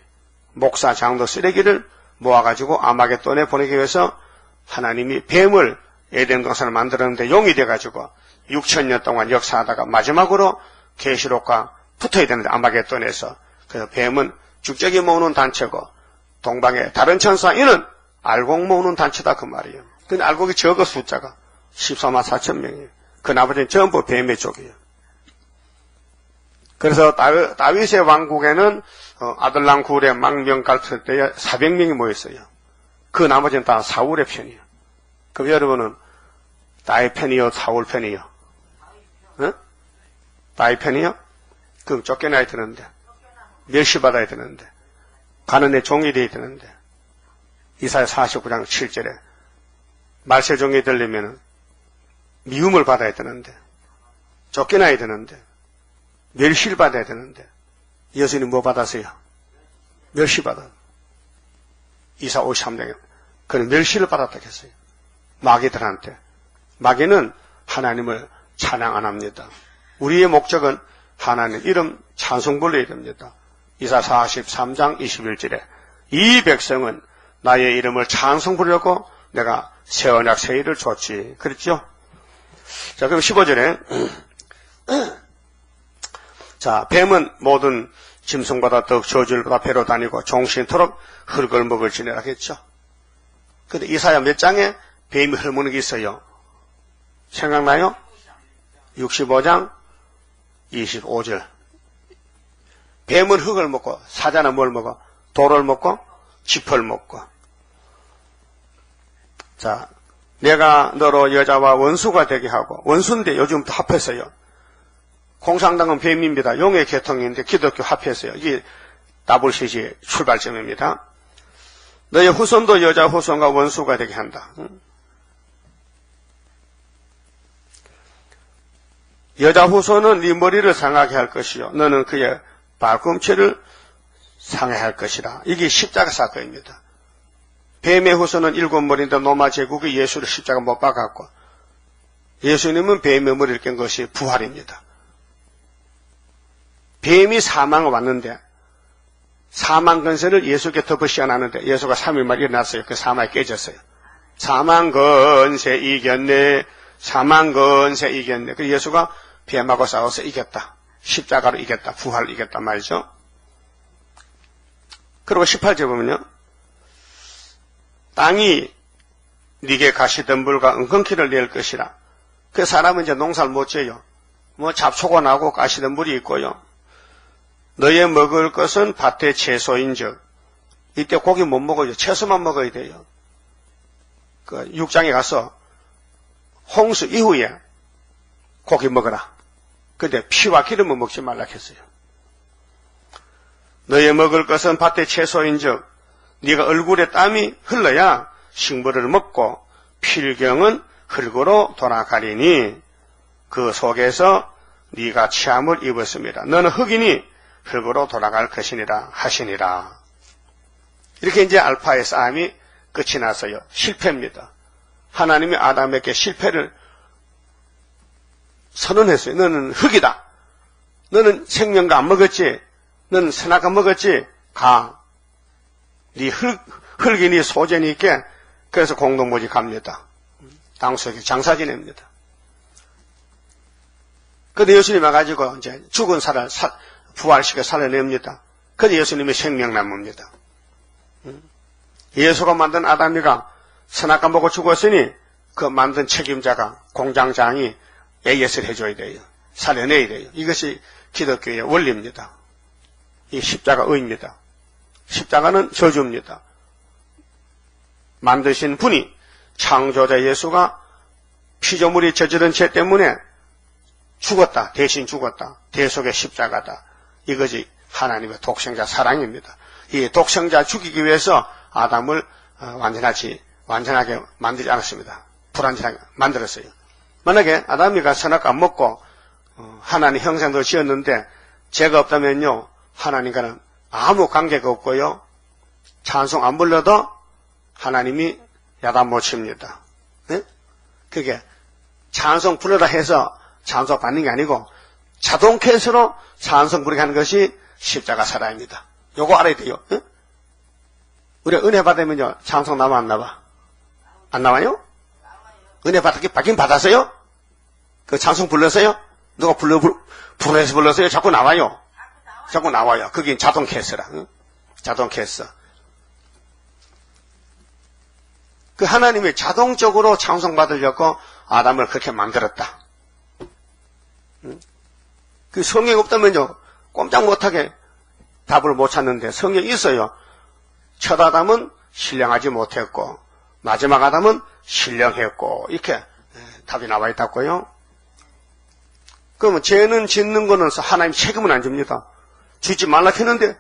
목사 장로 쓰레기를 모아가지고 아마겟돈에 보내기 위해서 하나님이 뱀을 에덴 동산을 만들었는데 용이 돼가지고 6000년 동안 역사하다가 마지막으로 계시록과 붙어야 되는데 아마겟돈에서. 그래서 뱀은 죽적이 모으는 단체고 동방의 다른 천사 이는 알곡 모으는 단체다 그 말이에요. 근데 알곡이 적어 숫자가 14만 4천 명이에요. 그 나머지는 전부 뱀의 쪽이에요. 그래서 다윗의 왕국에는 아들랑 굴의 망명 갈칠 때에 400명이 모였어요. 그 나머지는 다 사울의 편이에요. 그럼 여러분은 나의 편이요 사울 편이요? 응? 나의 편이요? 그럼 쫓겨나야 되는데 멸시받아야 되는데 가는 애 종이 돼야 되는데 이사야 49장 7절에 말세종이 되려면 미움을 받아야 되는데 쫓겨나야 되는데 멸시를 받아야 되는데 예수님 뭐 받았어요? 멸시 받아. 이사 53장에 그는 멸시를 받았다 했어요. 마귀들한테. 마귀는 하나님을 찬양 안 합니다. 우리의 목적은 하나님 이름 찬송 불러야 됩니다. 이사 43장 21절에 이 백성은 나의 이름을 찬송 부르려고 내가 새 언약 새 일을 줬지. 그랬죠? 자, 그럼 15절에 자, 뱀은 모든 짐승보다 더욱 저주를 받아 배로 다니고 종신토록 흙을 먹을지니라 했죠. 근데 이사야 몇 장에 뱀이 헐먹는 게 있어요? 생각나요? 65장 25절. 뱀은 흙을 먹고 사자는 뭘 먹어? 돌을 먹고 짚을 먹고. 자, 내가 너로 여자와 원수가 되게 하고, 원수인데 요즘 또 합했어요. 공산당은 뱀입니다. 용의 계통인데 기독교 합했어요. 이게 WCC 출발점입니다. 너의 후손도 여자 후손과 원수가 되게 한다. 여자 후손은 네 머리를 상하게 할 것이요. 너는 그의 발꿈치를 상해할 것이라. 이게 십자가 사건입니다. 뱀의 후손은 7머리인데 로마 제국이 예수를 십자가 못 박았고 예수님은 뱀의 머리를 깬 것이 부활입니다. 뱀이 사망을 왔는데 사망 근세를 예수께 덮어 씌워놨는데 예수가 3일 만에 일어났어요. 그 사망이 깨졌어요. 사망 근세 이겼네. 사망 근세 이겼네. 그 예수가 뱀하고 싸워서 이겼다. 십자가로 이겼다. 부활을 이겼다 말이죠. 그리고 18절 보면요. 땅이 네게 가시던 물과 은근키를 낼 것이라. 그 사람은 이제 농사를 못 지어요. 뭐 잡초가 나고 가시던 물이 있고요. 너의 먹을 것은 밭의 채소인즉. 이때 고기 못 먹어요. 채소만 먹어야 돼요. 그 육장에 가서 홍수 이후에 고기 먹어라. 근데 피와 기름은 먹지 말라 했어요. 너의 먹을 것은 밭의 채소인즉 네가 얼굴에 땀이 흘러야 식물을 먹고 필경은 흙으로 돌아가리니 그 속에서 네가 치함을 입었습니다. 너는 흙이니 흙으로 돌아갈 것이니라 하시니라. 이렇게 이제 알파의 싸움이 끝이 나서요. 실패입니다. 하나님이 아담에게 실패를 선언했어요. 너는 흙이다. 너는 생명과 안 먹었지. 너는 선악과 먹었지. 가. 네 흙이 네 소재니까 그래서 공동모지 갑니다. 당수에게 장사 지냅니다. 그런데 예수님 와가지고 이제 죽은 사람 부활시켜 살려냅니다. 그런데 예수님이 생명나무입니다. 예수가 만든 아담이가 선악과 먹고 죽었으니 그 만든 책임자가 공장장이 AS를 해줘야 돼요. 살려내야 돼요. 이것이 기독교의 원리입니다. 이 십자가 의입니다. 십자가는 저주입니다. 만드신 분이 창조자 예수가 피조물이 저지른 죄 때문에 죽었다. 대신 죽었다. 대속의 십자가다. 이것이 하나님의 독생자 사랑입니다. 이 독생자 죽이기 위해서 아담을 완전하게 만들지 않았습니다. 불완전하게 만들었어요. 만약에 아담이가 선악과 안 먹고 하나님 형상도 지었는데 죄가 없다면요. 하나님과는 아무 관계가 없고요. 찬송 안 불러도 하나님이 야단 못 칩니다. 네? 그게 찬송 불러라 해서 찬송 받는 게 아니고 자동 캔슬로 찬송 부르게 하는 것이 십자가 사랑입니다. 요거 알아야 돼요. 네? 우리 은혜 받으면요. 찬송 나와 안 나와? 안 나와요? 은혜 받긴 받았어요? 그 찬송 불렀어요? 누가 불러서 불렀어요? 자꾸 나와요. 자꾸 나와요. 그게 자동 캐스라. 응? 자동 캐스. 그 하나님이 자동적으로 찬송 받으려고 아담을 그렇게 만들었다. 응? 그 성경 없다면요. 꼼짝 못하게 답을 못 찾는데 성경이 있어요. 첫 아담은 신령하지 못했고 마지막 아담은 신령했고 이렇게 답이 나와 있다고요. 그러면 죄는 짓는 거는 하나님 책임은 안 줍니다. 주지 말라 했는데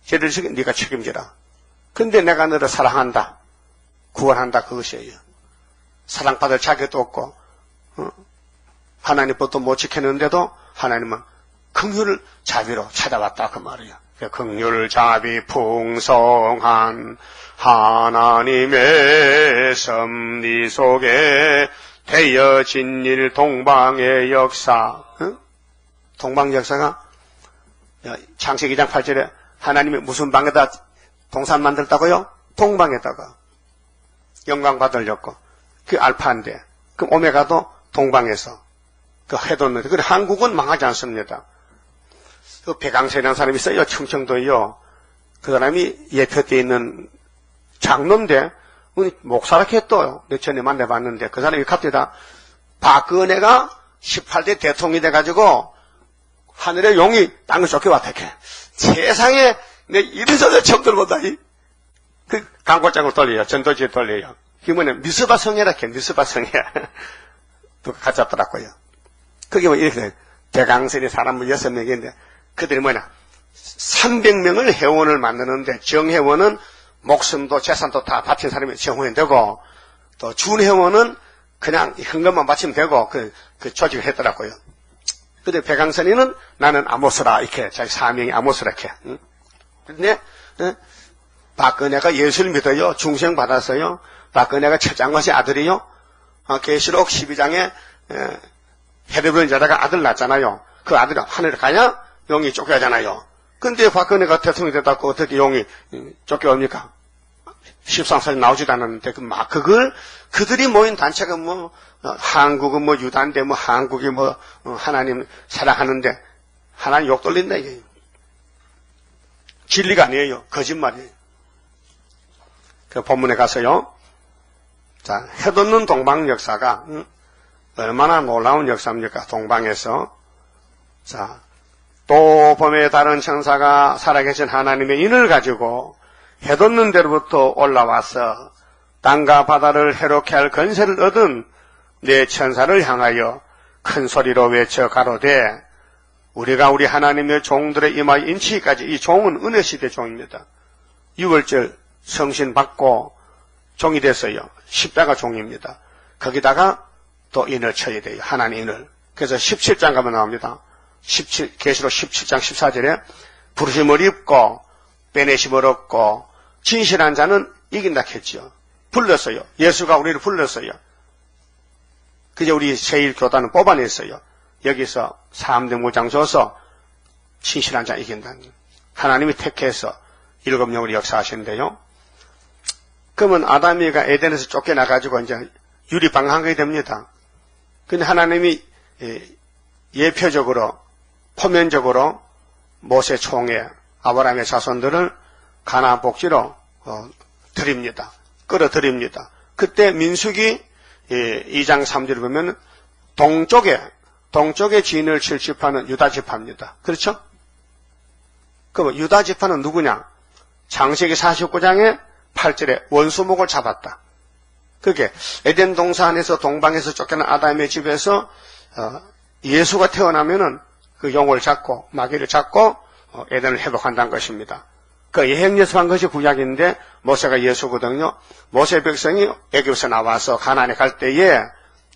죄를 지게 네가 책임져라. 근데 내가 너를 사랑한다. 구원한다 그것이에요. 사랑받을 자격도 없고 하나님 법도 못 지켰는데도 하나님은 긍휼을 자비로 찾아왔다 그 말이에요. 긍휼 자비 풍성한 하나님의 섭리 속에 되어진 일 동방의 역사. 동방 역사가 창세기 2장 8절에 하나님이 무슨 방에다 동산 만들었다고요? 동방에다가 영광 받으려고. 그 알파인데 그 오메가도 동방에서 그 해뒀는데 그래 한국은 망하지 않습니다. 그 백강세라는 사람이 있어요. 충청도요. 그 사람이 예표되어 있는 장로인데 목사라고 했어요. 몇 전에 만나봤는데 그 사람이 갑자기 박근혜가 18대 대통령이 돼가지고 하늘의 용이 땅을 쫓겨왔다. 세상에 내 이래저래 처음 들어본다. 그 광고장을 돌려요. 전도지에 돌려요. 이번에 미스바 성회라 해. 미스바 성회. 누가 가졌더라고요. 그게 뭐 이렇게 돼요. 대강선이 사람 6명인데 그들이 300명을 회원을 만드는데 정회원은 목숨도 재산도 다 바친 사람이 정회원이 되고 또 준회원은 그냥 현금만 바치면 되고 그 조직을 했더라고요. 근데 백강선이는 나는 아모스라 이렇게 자기 사명이 아모스라 이렇게. 근데 박근혜가 예수를 믿어요. 중생 받았어요. 박근혜가 최장관의 아들이요. 계시록 12장에 헤르브론 제사가 아들 낳잖아요. 그 아들이 하늘에 가냐? 용이 쫓겨가잖아요. 근데 박근혜가 대통령이 됐다고 어떻게 용이 쫓겨옵니까? 13살이 나오지도 않았는데, 그걸, 그들이 모인 단체가 한국은 유다인데, 한국이 하나님 사랑하는데, 하나님 욕 돌린다, 이게. 진리가 아니에요. 거짓말이에요. 그 본문에 가서요. 자, 해돋는 동방 역사가, 얼마나 놀라운 역사입니까? 동방에서. 자, 또 봄에 다른 천사가 살아계신 하나님의 인을 가지고 해돋는 데로부터 올라와서 땅과 바다를 해롭게 할 권세를 얻은 내 천사를 향하여 큰 소리로 외쳐 가로되 우리가 우리 하나님의 종들의 이마에 인치기까지, 이 종은 은혜시대 종입니다. 6월절 성신 받고 종이 됐어요. 십자가 종입니다. 거기다가 또 인을 쳐야 돼요. 하나님 인을. 그래서 17장 가면 나옵니다. 계시록 17장 14절에 부르심을 입고 빼내심을 얻고 진실한 자는 이긴다 했지요. 불렀어요. 예수가 우리를 불렀어요. 그제 우리 제1교단은 뽑아냈어요. 여기서 3대 무장 줘서 진실한 자 이긴다는, 하나님이 택해서 7명을 역사하시는데요. 그러면 아담이가 에덴에서 쫓겨나가지고 이제 유리방황하게 됩니다. 근데 하나님이 예표적으로, 포면적으로 모세 총회, 아브라함의 자손들을 가나안 복지로 드립니다. 끌어들입니다. 그때 민수기 2장 3절을 보면 동쪽에 진을 칠 지파는 유다 지파입니다. 그렇죠? 그럼 유다 지파는 누구냐? 창세기 49장에 8절에 원수목을 잡았다. 그게 에덴 동산에서 동방에서 쫓겨난 아담의 집에서 예수가 태어나면은 그 용을 잡고 마귀를 잡고 에덴을 회복한다는 것입니다. 그 예행 연습한 것이 구약인데 모세가 예수거든요. 모세 백성이 애굽에서 나와서 가나안에 갈 때에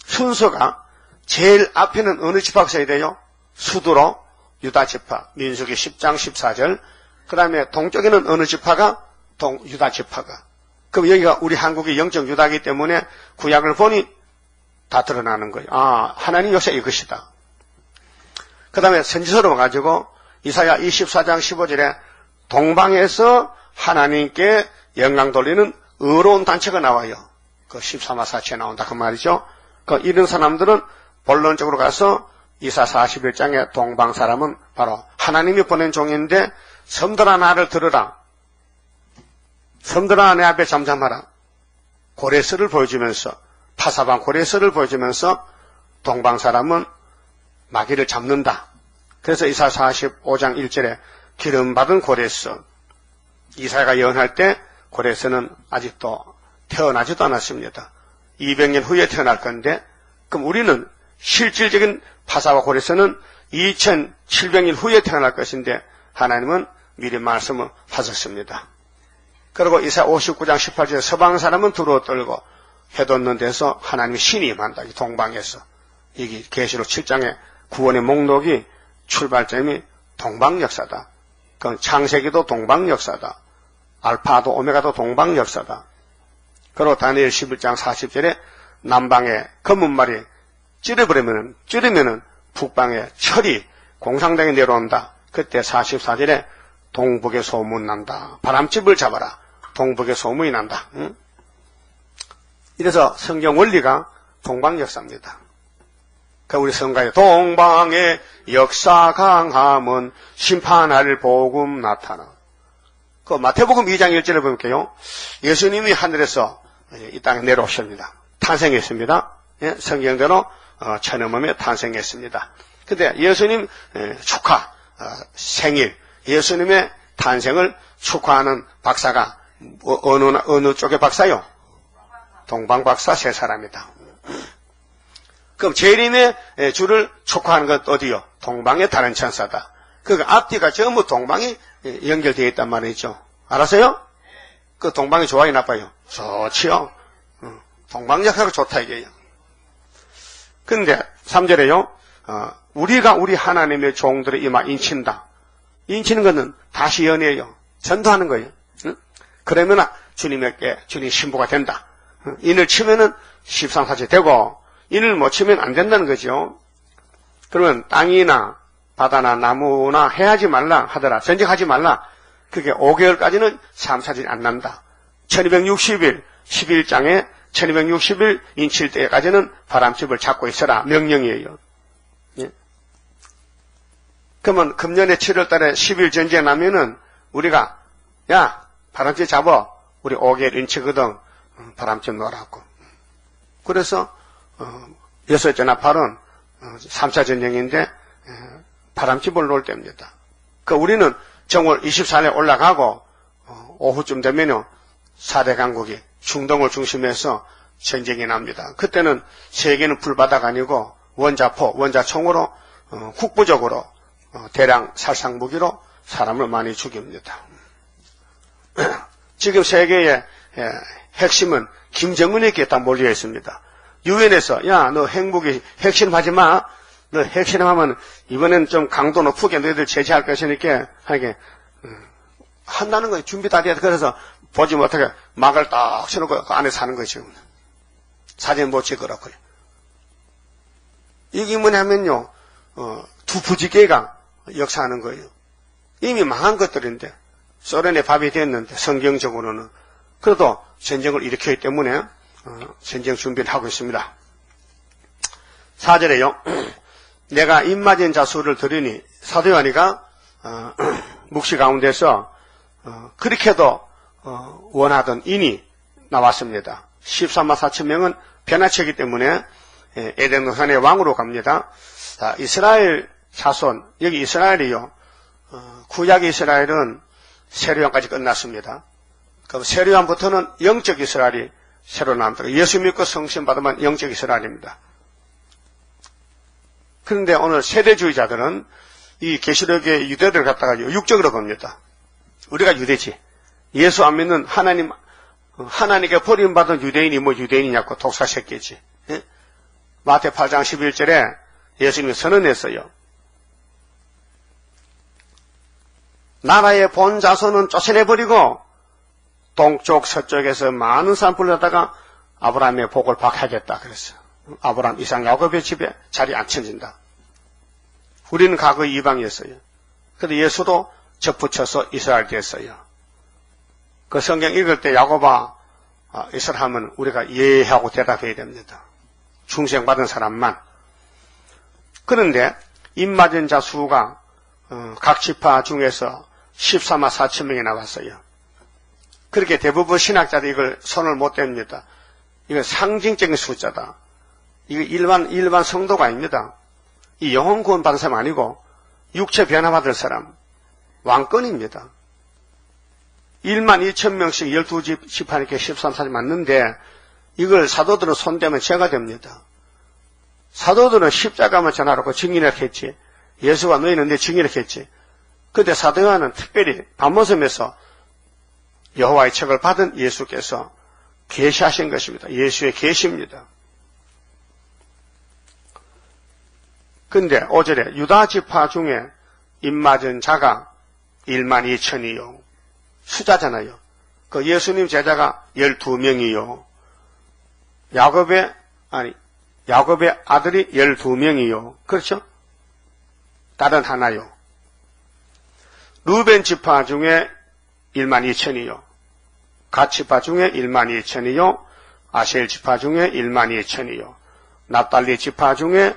순서가 제일 앞에는 어느 지파가 써야 돼요? 수두로 유다 지파, 민수기 10장 14절. 그 다음에 동쪽에는 어느 지파가? 유다 지파가. 그럼 여기가 우리 한국의 영적 유다이기 때문에 구약을 보니 다 드러나는 거예요. 아, 하나님 역사 이것이다. 그 다음에 선지서로 가지고 이사야 24장 15절에 동방에서 하나님께 영광 돌리는 의로운 단체가 나와요. 그 13화 사치에 나온다 그 말이죠. 그 이런 사람들은 본론적으로 가서 이사 41장에 동방 사람은 바로 하나님이 보낸 종인데, 섬들아 나를 들으라. 섬들아 내 앞에 잠잠하라. 고레스를 보여주면서, 파사방 고레스를 보여주면서 동방 사람은 마귀를 잡는다. 그래서 이사 45장 1절에 기름받은 고레스, 이사야가 예언할 때 고레스는 아직도 태어나지도 않았습니다. 200년 후에 태어날 건데, 그럼 우리는 실질적인 파사와 고레스는 2700년 후에 태어날 것인데 하나님은 미리 말씀을 하셨습니다. 그리고 이사야 59장 18절에 서방 사람은 두루어 떨고 해돋는 데서 하나님의 신이 임한다. 동방에서. 이게 계시록 7장의 구원의 목록이 출발점이 동방 역사다. 그건 창세기도 동방 역사다. 알파도 오메가도 동방 역사다. 그리고 다니엘 11장 40절에 남방에 검은 말이 찌르면은 북방에 철이 공상당에 내려온다. 그때 44절에 동북에 소문 난다. 바람집을 잡아라. 동북에 소문이 난다. 응? 이래서 성경 원리가 동방 역사입니다. 그 우리 성가에 동방의 역사 강함은 심판할 복음 나타나. 그 마태복음 2장 1절에 볼게요. 예수님이 하늘에서 이 땅에 내려오십니다. 탄생했습니다. 예, 성경대로 천음음에 탄생했습니다. 근데 예수님 축하 생일, 예수님의 탄생을 축하하는 박사가 어느 쪽의 박사요? 동방 박사 세 사람이다. 그럼 재림의 주를 축하하는 것 어디요? 동방의 다른 천사다. 그 앞뒤가 전부 동방이 연결되어 있단 말이죠. 알았어요? 그 동방이 좋아요, 나빠요? 좋지요. 동방 역사가 좋다 이게요. 근데 3절에요. 우리가 우리 하나님의 종들의 이마 인친다. 인치는 것은 다시 연애예요. 전도하는 거예요. 응? 그러면 주님에게 주님 신부가 된다. 인을 치면은 13사체 되고 인을 못 치면 안 된다는 거죠. 그러면 땅이나 바다나 나무나 해하지 말라 하더라. 전쟁하지 말라. 그게 5개월까지는 참사진이 안 난다. 1260일 11장에 1260일 인칠 때까지는 바람집을 잡고 있어라. 명령이에요. 예? 그러면 금년에 7월 달에 10일 전쟁 나면은 우리가 야 바람집 잡아. 우리 5개월 인치거든. 바람집 놓으라고. 그래서 6째 나팔은 3차 전쟁인데 바람집을 놓을 때입니다. 그 우리는 정월 24일에 올라가고 오후쯤 되면요 4대 강국이 중동을 중심해서 전쟁이 납니다. 그때는 세계는 불바다가 아니고 원자포, 원자총으로 국부적으로 대량 살상무기로 사람을 많이 죽입니다. 지금 세계의 핵심은 김정은에게 다 몰려 있습니다. 유엔에서 야 너 핵무기 핵실험하지 마. 너 핵실험하면 이번엔 좀 강도 높게 너희들 제재할 것이니까 하게 한다는 거예요. 준비 다 돼야 돼. 그래서 보지 못하게 막을 딱 쳐놓고 그 안에 사는 거죠. 사진 못 찍으라고요. 이게 뭐냐면요 두 부지계가 역사하는 거예요. 이미 망한 것들인데 소련의 밥이 됐는데 성경적으로는 그래도 전쟁을 일으켰기 때문에 전쟁 준비를 하고 있습니다. 4절에요. 내가 입맞은 자수를 들으니 사도 요한이가 묵시 가운데서 그렇게도 원하던 인이 나왔습니다. 13만 4천 명은 변화체이기 때문에 에덴 동산의 왕으로 갑니다. 자, 이스라엘 자손 여기 이스라엘이요. 구약 이스라엘은 세례요한까지 끝났습니다. 그럼 세례요한부터는 영적 이스라엘이 새로 나옵니다. 예수 믿고 성신 받으면 영적 이스라엘입니다. 그런데 오늘 세대주의자들은 이 계시록의 유대들을 갖다가 육적으로 봅니다. 우리가 유대지. 예수 안 믿는 하나님께 버림받은 유대인이 뭐 유대인이냐고 독사새끼지. 예? 마태 8장 11절에 예수님이 선언했어요. 나라의 본 자손은 쫓아내버리고 동쪽 서쪽에서 많은 사람 불러다가 아브라함의 복을 받하겠다 그랬어요. 아브라함, 이삭, 야곱의 집에 자리 안 쳐진다. 우리는 과거 이방이었어요. 그런데 예수도 접붙여서 이스라엘 됐어요. 그 성경 읽을 때 야곱아 이스라엘 하면 우리가 예 하고 대답해야 됩니다. 중생받은 사람만. 그런데 입맞은 자 수가 각 지파 중에서 14만 4천 명이 나왔어요. 그렇게 대부분 신학자들이 이걸 손을 못 댑니다. 이건 상징적인 숫자다. 이거 일반 성도가 아닙니다. 이 영혼 구원 받은 사람 아니고 육체 변화 받을 사람 왕권입니다. 1만 2천 명씩 12지파니까 13사지 맞는데 이걸 사도들은 손대면 죄가 됩니다. 사도들은 십자가만 전하라고 증인을 했지. 예수가 너희는 내 증인을 했지. 그런데 사도 요한은 특별히 밤모섬에서 여호와의 책을 받은 예수께서 계시하신 것입니다. 예수의 계시입니다. 근데 5절에 유다 지파 중에 입맞은 자가 1만 2천이요. 숫자잖아요. 그 예수님 제자가 12명이요. 야곱의 아들이 12명이요. 그렇죠? 다른 하나요. 루벤 지파 중에 1만 2천이요. 갓 지파 중에 1만 2천이요. 아셀 지파 중에 1만 2천이요. 납달리 지파 중에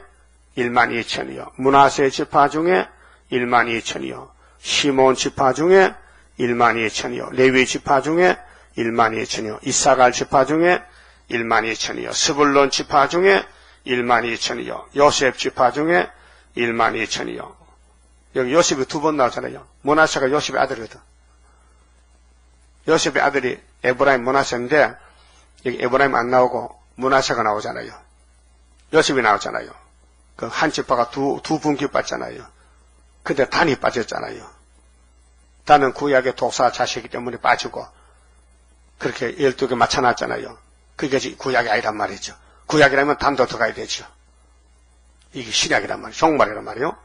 1만 2천이요. 므낫세 지파 중에 1만 2천이요. 시몬 지파 중에 1만 2천이요. 레위 지파 중에 1만 2천이요. 이사갈 지파 중에 1만 2천이요. 스불론 지파 중에 1만 2천이요. 요셉 지파 중에 1만 2천이요. 여기 요셉이 두 번 나오잖아요. 므낫세가 요셉의 아들이거든. 요셉의 아들이 에브라임 므낫세인데 여기 에브라임 안 나오고 므낫세가 나오잖아요. 요셉이 나오잖아요. 그 한 지파가 두 분기 빠졌잖아요. 근데 단이 빠졌잖아요. 단은 구약의 독사 자식이기 때문에 빠지고 그렇게 12개 맞춰놨잖아요. 그게 구약이 아니란 말이죠. 구약이라면 단도 들어가야 되죠. 이게 신약이란 말이에요. 종말이란 말이에요.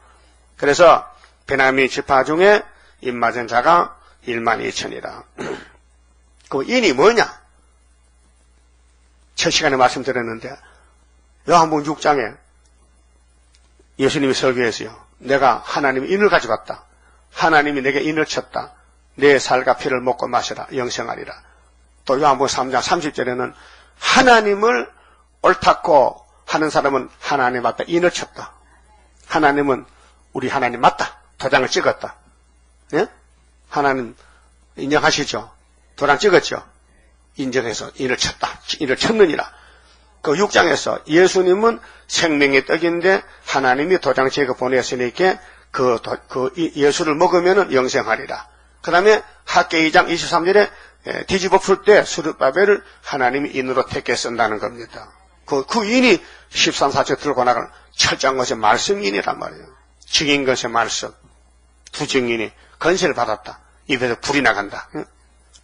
그래서 베냐민 지파 중에 입맞은 자가 12,000이라. 그 인이 뭐냐? 첫 시간에 말씀드렸는데 요한복음 6장에 예수님이 설교했어요. 내가 하나님의 인을 가져갔다. 하나님이 내게 인을 쳤다. 내 살과 피를 먹고 마시라 영생하리라. 또 요한복음 3장 30절에는 하나님을 옳다고 하는 사람은 하나님 앞에 인을 쳤다. 하나님은 우리 하나님 맞다. 도장을 찍었다. 예? 하나님 인정하시죠? 도장 찍었죠? 인정해서 인을 쳤다. 인을 쳤느니라. 그 6장에서 예수님은 생명의 떡인데 하나님이 도장 찍어 보냈으니까 그 예수를 먹으면 영생하리라. 그 다음에 학계 2장 23절에 뒤집어 풀 때 스룹바벨을 하나님이 인으로 택해 쓴다는 겁니다. 그 인이 13사절 들고 나가는 철저한 것이 말씀인이란 말이에요. 증인 것의 말씀. 두 증인이 건세를 받았다. 입에서 불이 나간다.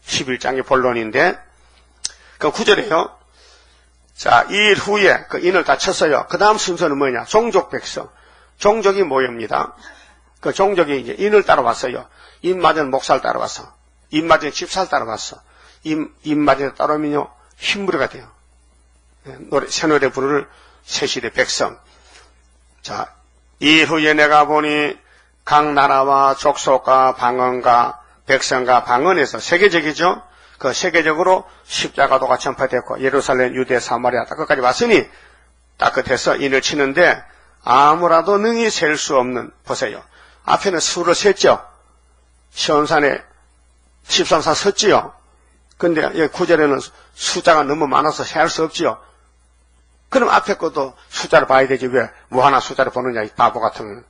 11장의 본론인데 그 9절에요. 자, 2일 후에 그 인을 다 쳤어요. 그 다음 순서는 뭐냐? 종족 백성. 종족이 모입니다. 그 종족이 이제 인을 따라왔어요. 인 맞은 목사를 따라왔어. 인 맞은 집사를 따라왔어. 인 맞은 따라오면요 흰무리가 돼요. 새 노래 부르를 새시대 백성. 자, 2일 후에 내가 보니 각 나라와 족속과 방언과 백성과 방언에서 세계적이죠. 그 세계적으로 십자가도가 전파됐고 예루살렘, 유대, 사마리아 딱 끝까지 왔으니 딱 끝에서 인을 치는데 아무라도 능히 셀 수 없는, 보세요. 앞에는 수를 셌죠. 시온산에 13사 섰지요. 근데 여기 9절에는 숫자가 너무 많아서 세할 수 없지요. 그럼 앞에 것도 숫자를 봐야 되지 왜 무한한 숫자를 보느냐 이 바보 같은.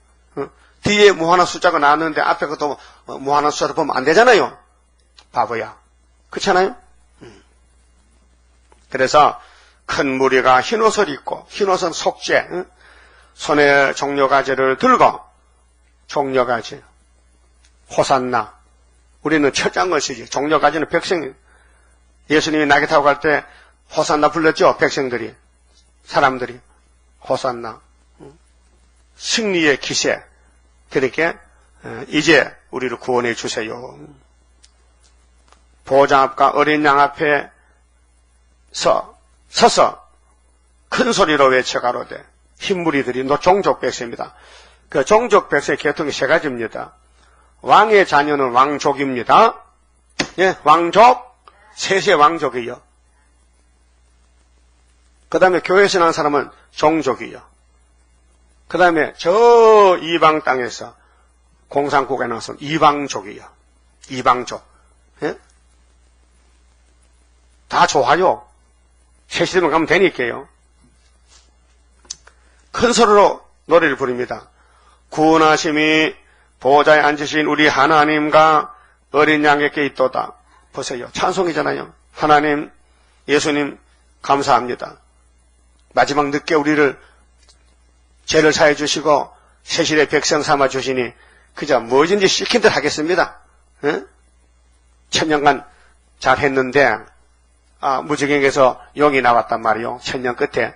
뒤에 무한한 숫자가 나왔는데 앞에 것도 무한한 숫자를 보면 안 되잖아요. 바보야. 그렇잖아요? 그래서 큰 무리가 흰옷을 입고, 흰옷은 속죄, 손에 종려가지를 들고, 종려가지, 호산나. 우리는 철장 것이지. 종려가지는 백성이. 예수님이 나귀 타고 갈 때 호산나 불렀죠? 백성들이. 사람들이. 호산나. 승리의 기세. 그렇게 이제 우리를 구원해 주세요. 보좌 앞과 어린 양 앞에 서서 큰 소리로 외쳐가로되 흰무리들이 종족 백성입니다. 그 종족 백성의 계통이 세 가지입니다. 왕의 자녀는 왕족입니다. 예, 왕족, 셋의 왕족이요. 그 다음에 교회에서 난 사람은 종족이요. 그 다음에 저 이방 땅에서 공산국에 나와서 이방족이요. 이방족. 예? 다 좋아요. 세시대만 가면 되니까요. 큰 소리로 노래를 부릅니다. 구원하심이 보좌에 앉으신 우리 하나님과 어린 양에게 있도다. 보세요. 찬송이잖아요. 하나님, 예수님 감사합니다. 마지막 늦게 우리를 죄를 사해 주시고 세실의 백성 삼아 주시니 그저 뭐든지 시킨 듯 하겠습니다. 에? 천년간 잘했는데 무지경에서 용이 나왔단 말이요. 천년 끝에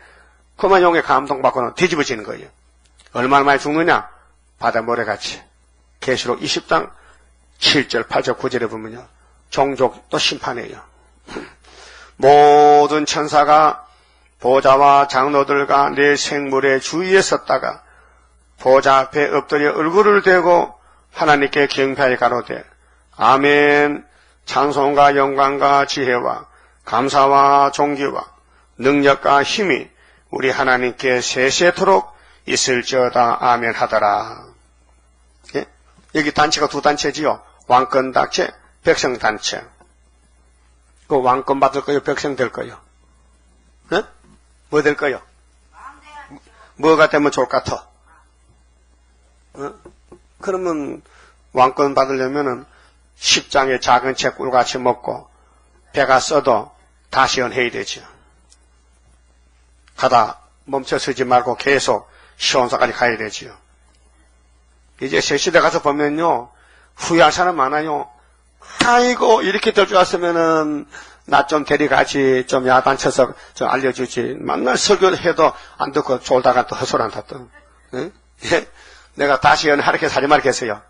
그만 용에 감동받고는 뒤집어지는 거예요. 얼마나 많이 죽느냐? 바다 모래같이. 계시록 20장 7절 8절 9절에 보면요. 종족도 심판해요. 모든 천사가 보좌와 장로들과 내 생물의 주위에 섰다가 보좌 앞에 엎드려 얼굴을 대고 하나님께 경배하여 가로되 아멘. 찬송과 영광과 지혜와 감사와 존귀와 능력과 힘이 우리 하나님께 세세토록 있을지어다. 아멘 하더라. 예? 여기 단체가 두 단체지요. 왕권 단체, 백성 단체. 그 왕권 받을 거요, 백성 될 거요? 예? 뭐 될 거요? 뭐가 되면 좋을 것 같아? 그러면 왕권 받으려면은 10장의 작은 책 꿀같이 먹고 배가 써도 다시 연해야 되죠. 가다 멈춰서지 말고 계속 시온사까지 가야 되지요. 이제 새 시대 가서 보면요. 후회할 사람 많아요. 아이고 이렇게 될 줄 알았으면은 나 좀 데려가지, 좀 야단쳐서 좀 알려주지. 맨날 설교해도 안 듣고 졸다가 또 헛소리한다 또. 응? 내가 다시 연하렇게 살지 말겠어요.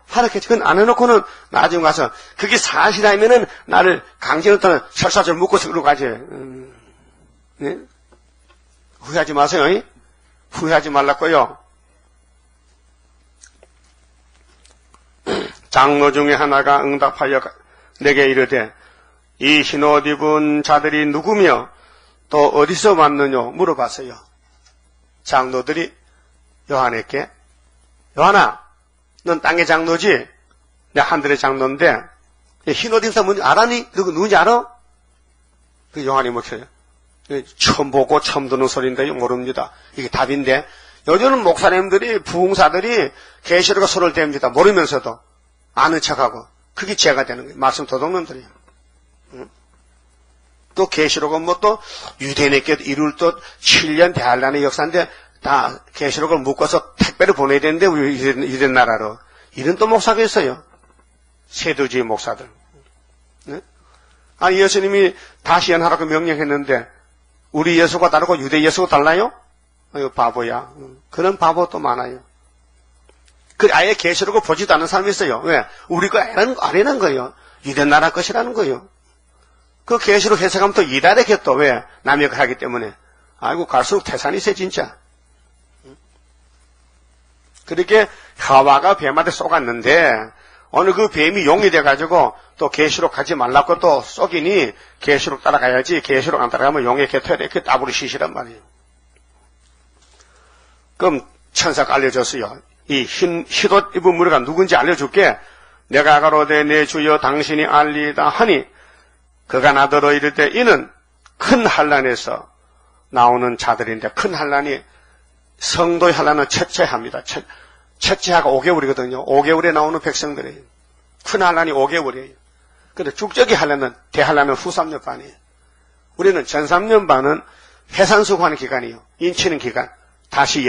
하락했지. 그건 안 해놓고는 나중에 가서 그게 사실이라면은 나를 강제로 떠나 설사절 묶어서 그러고 가지. 네? 후회하지 마세요. 후회하지 말라고요. 장로 중에 하나가 응답하여 내게 이르되 이 흰옷 입은 자들이 누구며 또 어디서 왔느냐 물어봤어요. 장로들이 요한에게 요한아 넌 땅의 장로지? 내 하늘의 장로인데 흰옷 입은 사람 뭔지 알아니? 누군지 알아? 그 요한이 먹혀요. 처음 보고 처음 듣는 소리인데 모릅니다. 이게 답인데 요즘은 목사님들이 부흥사들이 계시록과 손을 댑니다. 모르면서도 아는 척하고 그게 죄가 되는 거예요. 말씀 도둑놈들이에요. 또 계시록은 뭐 또 유대인에게 이룰 또 7년 대환란의 역사인데 다 계시록을 묶어서 택배를 보내야 되는데 우리 유대 나라로 이런 또 목사가 있어요. 세도주의 목사들. 네? 아니 예수님이 다시 연하라고 명령했는데 우리 예수가 다르고 유대 예수가 달라요? 이거 바보야. 그런 바보도 많아요. 그 아예 계시록을 보지도 않는 사람이 있어요. 왜? 우리 거 아니라는 거예요. 유대 나라 것이라는 거예요. 그 계시록 해석하면 또 이다르게 또 왜? 남의 거 하기 때문에. 아이고 갈수록 태산이 세 진짜. 그렇게 하와가 뱀한테 쏘갔는데 어느 그 뱀이 용이 돼가지고 또 계시록 가지 말라고 또 쏘기니 계시록 따라가야지 계시록 안 따라가면 용의 개토에 이렇게 따블이 시시란 말이에요. 그럼 천사가 알려줬어요. 이 흰옷 입은 무리가 누군지 알려줄게. 내가 가로되 내 주여 당신이 알리다 하니 그가 나더러 이르되 이는 큰 환난에서 나오는 자들인데 큰 환난이 성도의 환난은 첫째합니다. 첫째하가 5개월이거든요. 5개월에 나오는 백성들이에요. 큰 환난이 5개월이에요. 근데 축적의 환난은 대환난은 후 3년 반이에요. 우리는 전 3년 반은 해산수고하는 기간이에요. 인치는 기간. 다시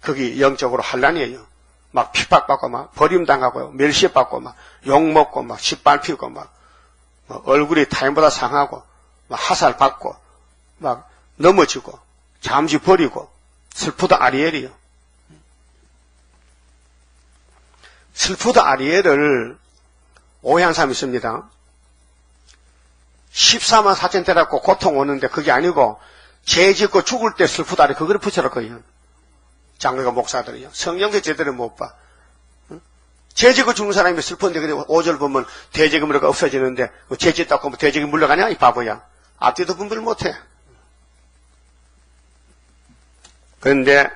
거기 영적으로 환난이에요. 막 핍박받고 막 버림당하고 멸시받고 막 욕먹고 막 짓밟히고 막 얼굴이 타인보다 상하고 막 하살받고 막 넘어지고 잠시 버리고 슬프다 아리엘이요. 슬프다 아리엘을 오해한 사람이 있습니다. 14만 4천 때렸고 고통 오는데 그게 아니고 죄 짓고 죽을 때 슬프다 아리엘 그거를 붙여놓고요. 장로가 목사들이요. 성경도 제대로 못 봐. 죄 짓고 죽는 사람이 슬픈데 5절 보면 대제금 물러가 없어지는데 죄 짓다고 뭐 대제금 물러가냐 이 바보야. 앞뒤도 분별 못해. 그런데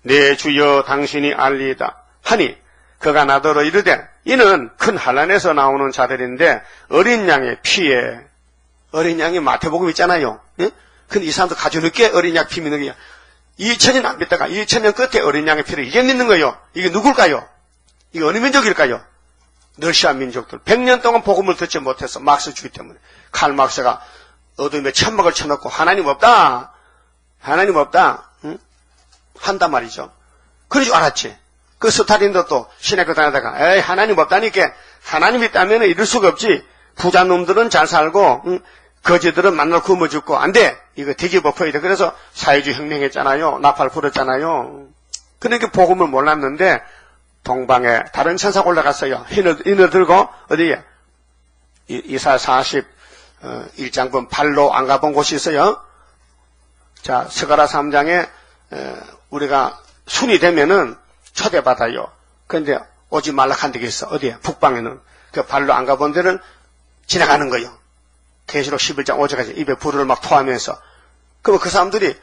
내 주여 당신이 알리다 하니 그가 나더러 이르되 이는 큰 환난에서 나오는 자들인데 어린 양의 피에 어린 양이 마태복음 있잖아요. 예? 근데 이 사람도 가져 늦게 어린 양 피 믿는 거야. 2000년 안 믿다가 2000년 끝에 어린 양의 피를 이제 믿는 거예요. 이게 누굴까요? 이게 어느 민족일까요? 러시아 민족들. 100년 동안 복음을 듣지 못했어. 막스주의 때문에. 칼 막스가 어둠에 천막을 쳐놓고 하나님 없다. 하나님 없다. 응? 한단 말이죠. 그런 줄 알았지. 그 스탈린도 또 신학교 다니다가 에이 하나님 없다니까 하나님 있다면 이럴 수가 없지. 부자 놈들은 잘 살고 응? 거지들은 만날 굶어 죽고 안 돼. 이거 뒤집어엎어야 돼. 그래서 사회주의 혁명했잖아요. 나팔 불었잖아요. 그러니까 복음을 몰랐는데 동방에 다른 천사가 올라갔어요. 인을 들고 어디에? 이사 41장분 발로 안 가본 곳이 있어요. 자, 스가랴 3장에 우리가 순이 되면은 초대받아요. 그런데 오지 말라 한 데가 있어. 어디에? 북방에는. 그 발로 안 가본 데를 지나가는 거예요. 계시록 11장 5절까지 입에 불을 막 토하면서. 그럼 그 사람들이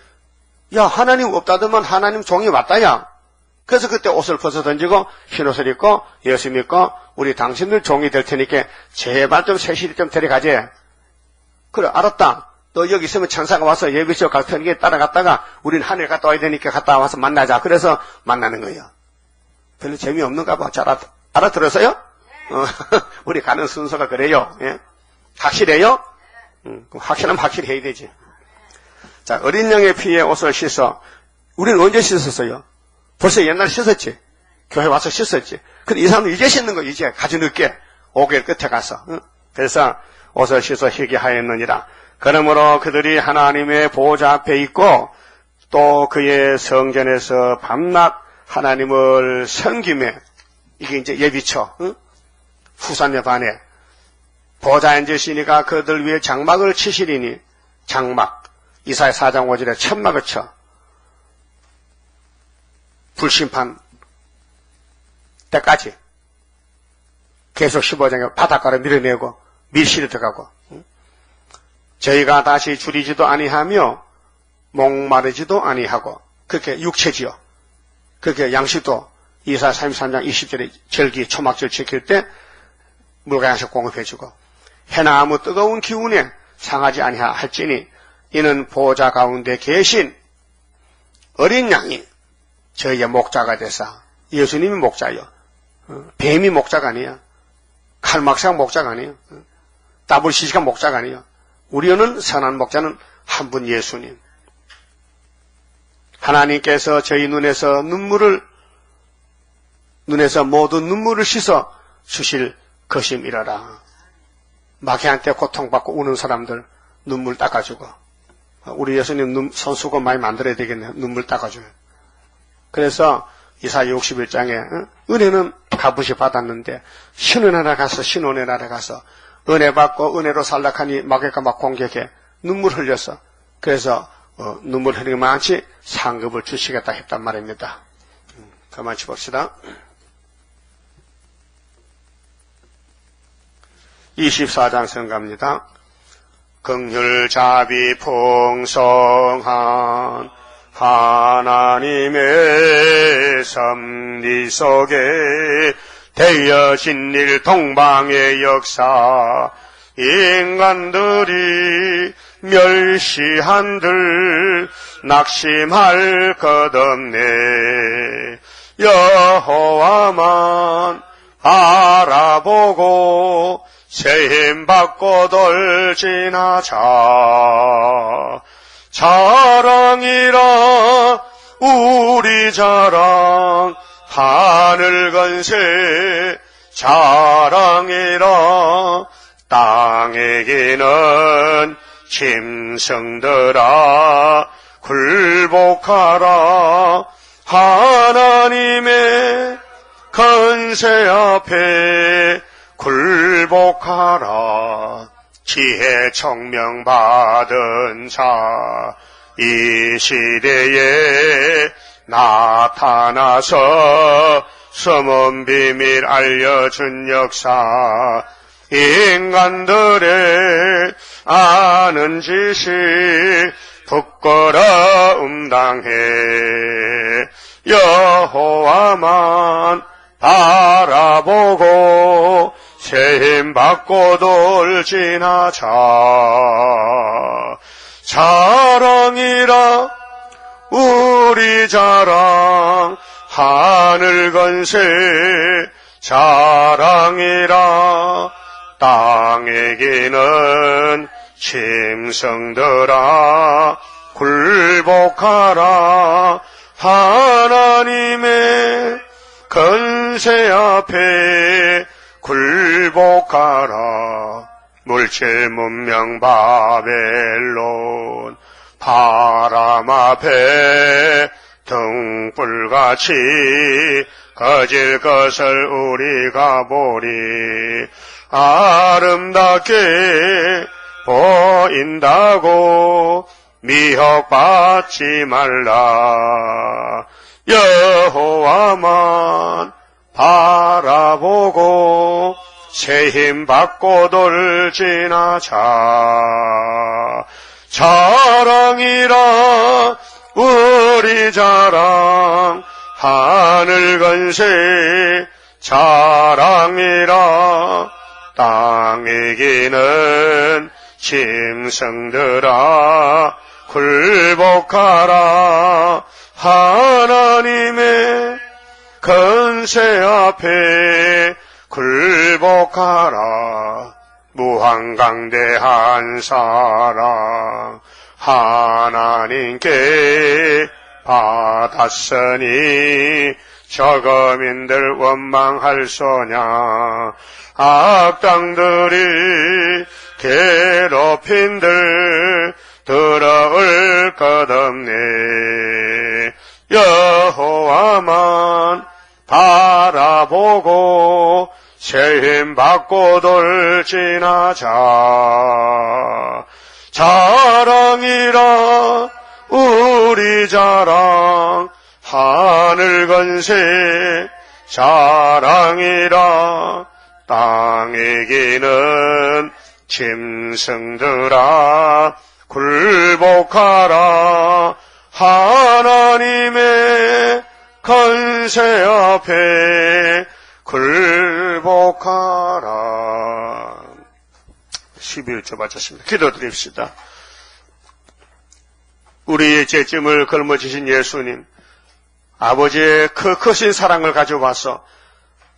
야 하나님 없다더만 하나님 종이 왔다야. 그래서 그때 옷을 벗어 던지고 흰옷을 입고 예수 믿고 우리 당신들 종이 될 테니까 제발 좀 세실히 좀 데려가재. 그래 알았다. 너 여기 있으면 천사가 와서 예비시로 갈 테니까 따라갔다가 우린 하늘 갔다 와야 되니까 갔다 와서 만나자. 그래서 만나는 거예요. 별로 재미없는가 봐. 잘 알아들었어요? 우리 가는 순서가 그래요. 예? 확실해요? 그럼 확실하면 확실히 해야 되지. 자, 어린 양의 피에 옷을 씻어. 우리는 언제 씻었어요? 벌써 옛날에 씻었지. 교회 와서 씻었지. 근데 이 사람은 이제 씻는 거, 이제 가지 늦게. 5개월 끝에 가서. 그래서 옷을 씻어 희게 하였느니라. 그러므로 그들이 하나님의 보호자 앞에 있고 또 그의 성전에서 밤낮 하나님을 섬기며 이게 이제 예비처, 후산의 반에 보좌에 앉으시니까 그들 위에 장막을 치시리니, 장막, 이사야 4장 5절에 천막을 쳐 불심판 때까지 계속 15장에 바닷가로 밀어내고 밀실에 들어가고, 저희가 다시 줄이지도 아니하며 목마르지도 아니하고, 그렇게 육체지요. 그렇게 양식도 이사야 33장 20절에 절기 초막절 지킬 때 물과 양식 공급해주고, 해나 아무 뜨거운 기운에 상하지 아니할지니 이는 보호자 가운데 계신 어린 양이 저희의 목자가 되사. 예수님이 목자요. 뱀이 목자가 아니야. 칼막상 목자가 아니에요. 더블 시시간 목자가 아니에요. 우리는 선한 목자는 한 분 예수님. 하나님께서 저희 눈에서 모든 눈물을 씻어 주실 것임이라라. 마귀한테 고통받고 우는 사람들 눈물 닦아주고, 우리 예수님 손수건 많이 만들어야 되겠네요. 눈물 닦아줘요. 그래서 이사야 61장에 은혜는 값없이 받았는데 신원에 가서 은혜 받고 은혜로 살락하니 마귀가 막 공격해 눈물 흘렸어. 그래서 눈물 흘리기 많지 상급을 주시겠다 했단 말입니다. 그만 봅시다. 24장 성가입니다. 긍휼자비 풍성한 하나님의 섭리 속에 되어진 일 동방의 역사, 인간들이 멸시한들 낙심할 것 없네. 여호와만 바라보고 세힘받고 돌진하자. 자랑이라 우리 자랑 하늘 건세, 자랑이라 땅에게는 짐승들아 굴복하라. 하나님의 건세 앞에 굴복하라. 지혜 청명 받은 자, 이 시대에 나타나서 숨은 비밀 알려준 역사, 인간들의 아는 지식 부끄러움 당해. 여호와만 바라보고 세힘받고 돌진하자. 자랑이라 우리 자랑 하늘 건세, 자랑이라 땅에게는 짐승들아 굴복하라. 하나님의 건세 앞에 굴복하라. 물질 문명 바벨론 바람 앞에 등불같이 거질 것을 우리가 보리. 아름답게 보인다고 미혹받지 말라. 여호와만 바라보고 세힘받고 돌진하자. 자랑이라 우리 자랑 하늘 건세, 자랑이라 땅에게는 짐승들아 굴복하라. 하나님의 건세 앞에 굴복하라. 무한강대한 사랑 하나님께 받았으니 저거민들 원망할 소냐. 악당들이 괴롭힌들 들어올 것 없네. 여호와만 바라보고 받고 돌진하자. 자랑이라 우리 자랑 하늘 건세 자랑이라 땅에 기는 짐승들아 굴복하라. 하나님의 건세 앞에 굴복하라. 11절 마쳤습니다. 기도드립시다. 우리의 죄짐을 걸머지신 예수님, 아버지의 그 크신 사랑을 가지고 와서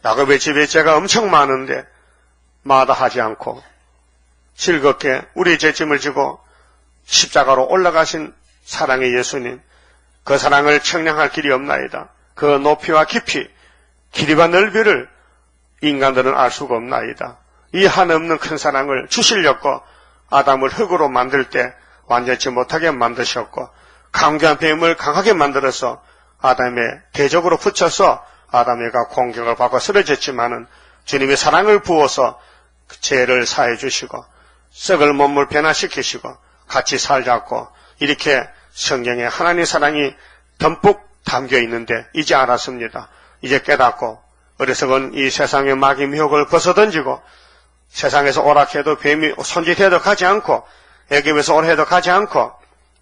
야곱의 집에 죄가 엄청 많은데 마다하지 않고 즐겁게 우리의 죄짐을 지고 십자가로 올라가신 사랑의 예수님, 그 사랑을 청량할 길이 없나이다. 그 높이와 깊이, 길이와 넓이를 인간들은 알 수가 없나이다. 이 한없는 큰 사랑을 주시려고 아담을 흙으로 만들 때 완전치 못하게 만드셨고, 강교한 뱀을 강하게 만들어서 아담의 대적으로 붙여서 아담이가 공격을 받고 쓰러졌지만은 주님의 사랑을 부어서 죄를 사해 주시고 썩을 몸을 변화시키시고 같이 살자고, 이렇게 성경에 하나님의 사랑이 듬뿍 담겨 있는데 이제 알았습니다. 이제 깨닫고 어리석은 이 세상의 마귀 미혹을 벗어던지고 세상에서 오락해도 뱀이 손짓해도 가지 않고 애굽에서 오래해도 가지 않고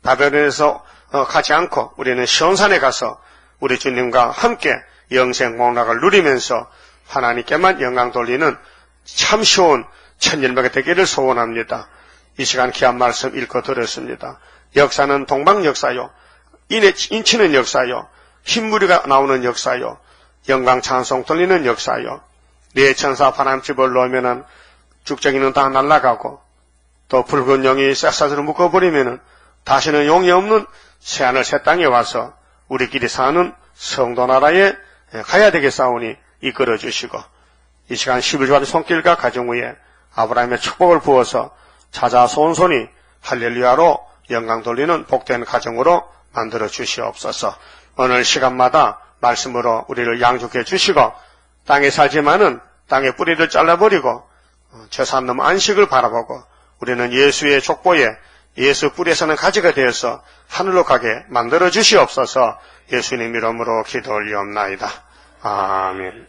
바벨론에서 가지 않고 우리는 시온산에 가서 우리 주님과 함께 영생 공락을 누리면서 하나님께만 영광 돌리는 참 쉬운 천년백의 되기를 소원합니다. 이 시간 귀한 말씀 읽고 들었습니다. 역사는 동방 역사요, 인치는 역사요, 흰무리가 나오는 역사요, 영광 찬송 돌리는 역사요. 네 천사 바람집을 놓으면은 죽정이는 다 날아가고 또 붉은 용이 쇠사슬을 묶어버리면은 다시는 용이 없는 새하늘 새 땅에 와서 우리끼리 사는 성도 나라에 가야 되겠사오니 이끌어 주시고, 이 시간 11조의 손길과 가정 위에 아브라함의 축복을 부어서 찾아 손손이 할렐루야로 영광 돌리는 복된 가정으로 만들어 주시옵소서. 오늘 시간마다 말씀으로 우리를 양육해 주시고, 땅에 살지만은 땅의 뿌리를 잘라버리고 저 산 넘 안식을 바라보고 우리는 예수의 족보에 예수 뿌리에서는 가지가 되어서 하늘로 가게 만들어 주시옵소서. 예수님 이름으로 기도 올리옵나이다. 아멘.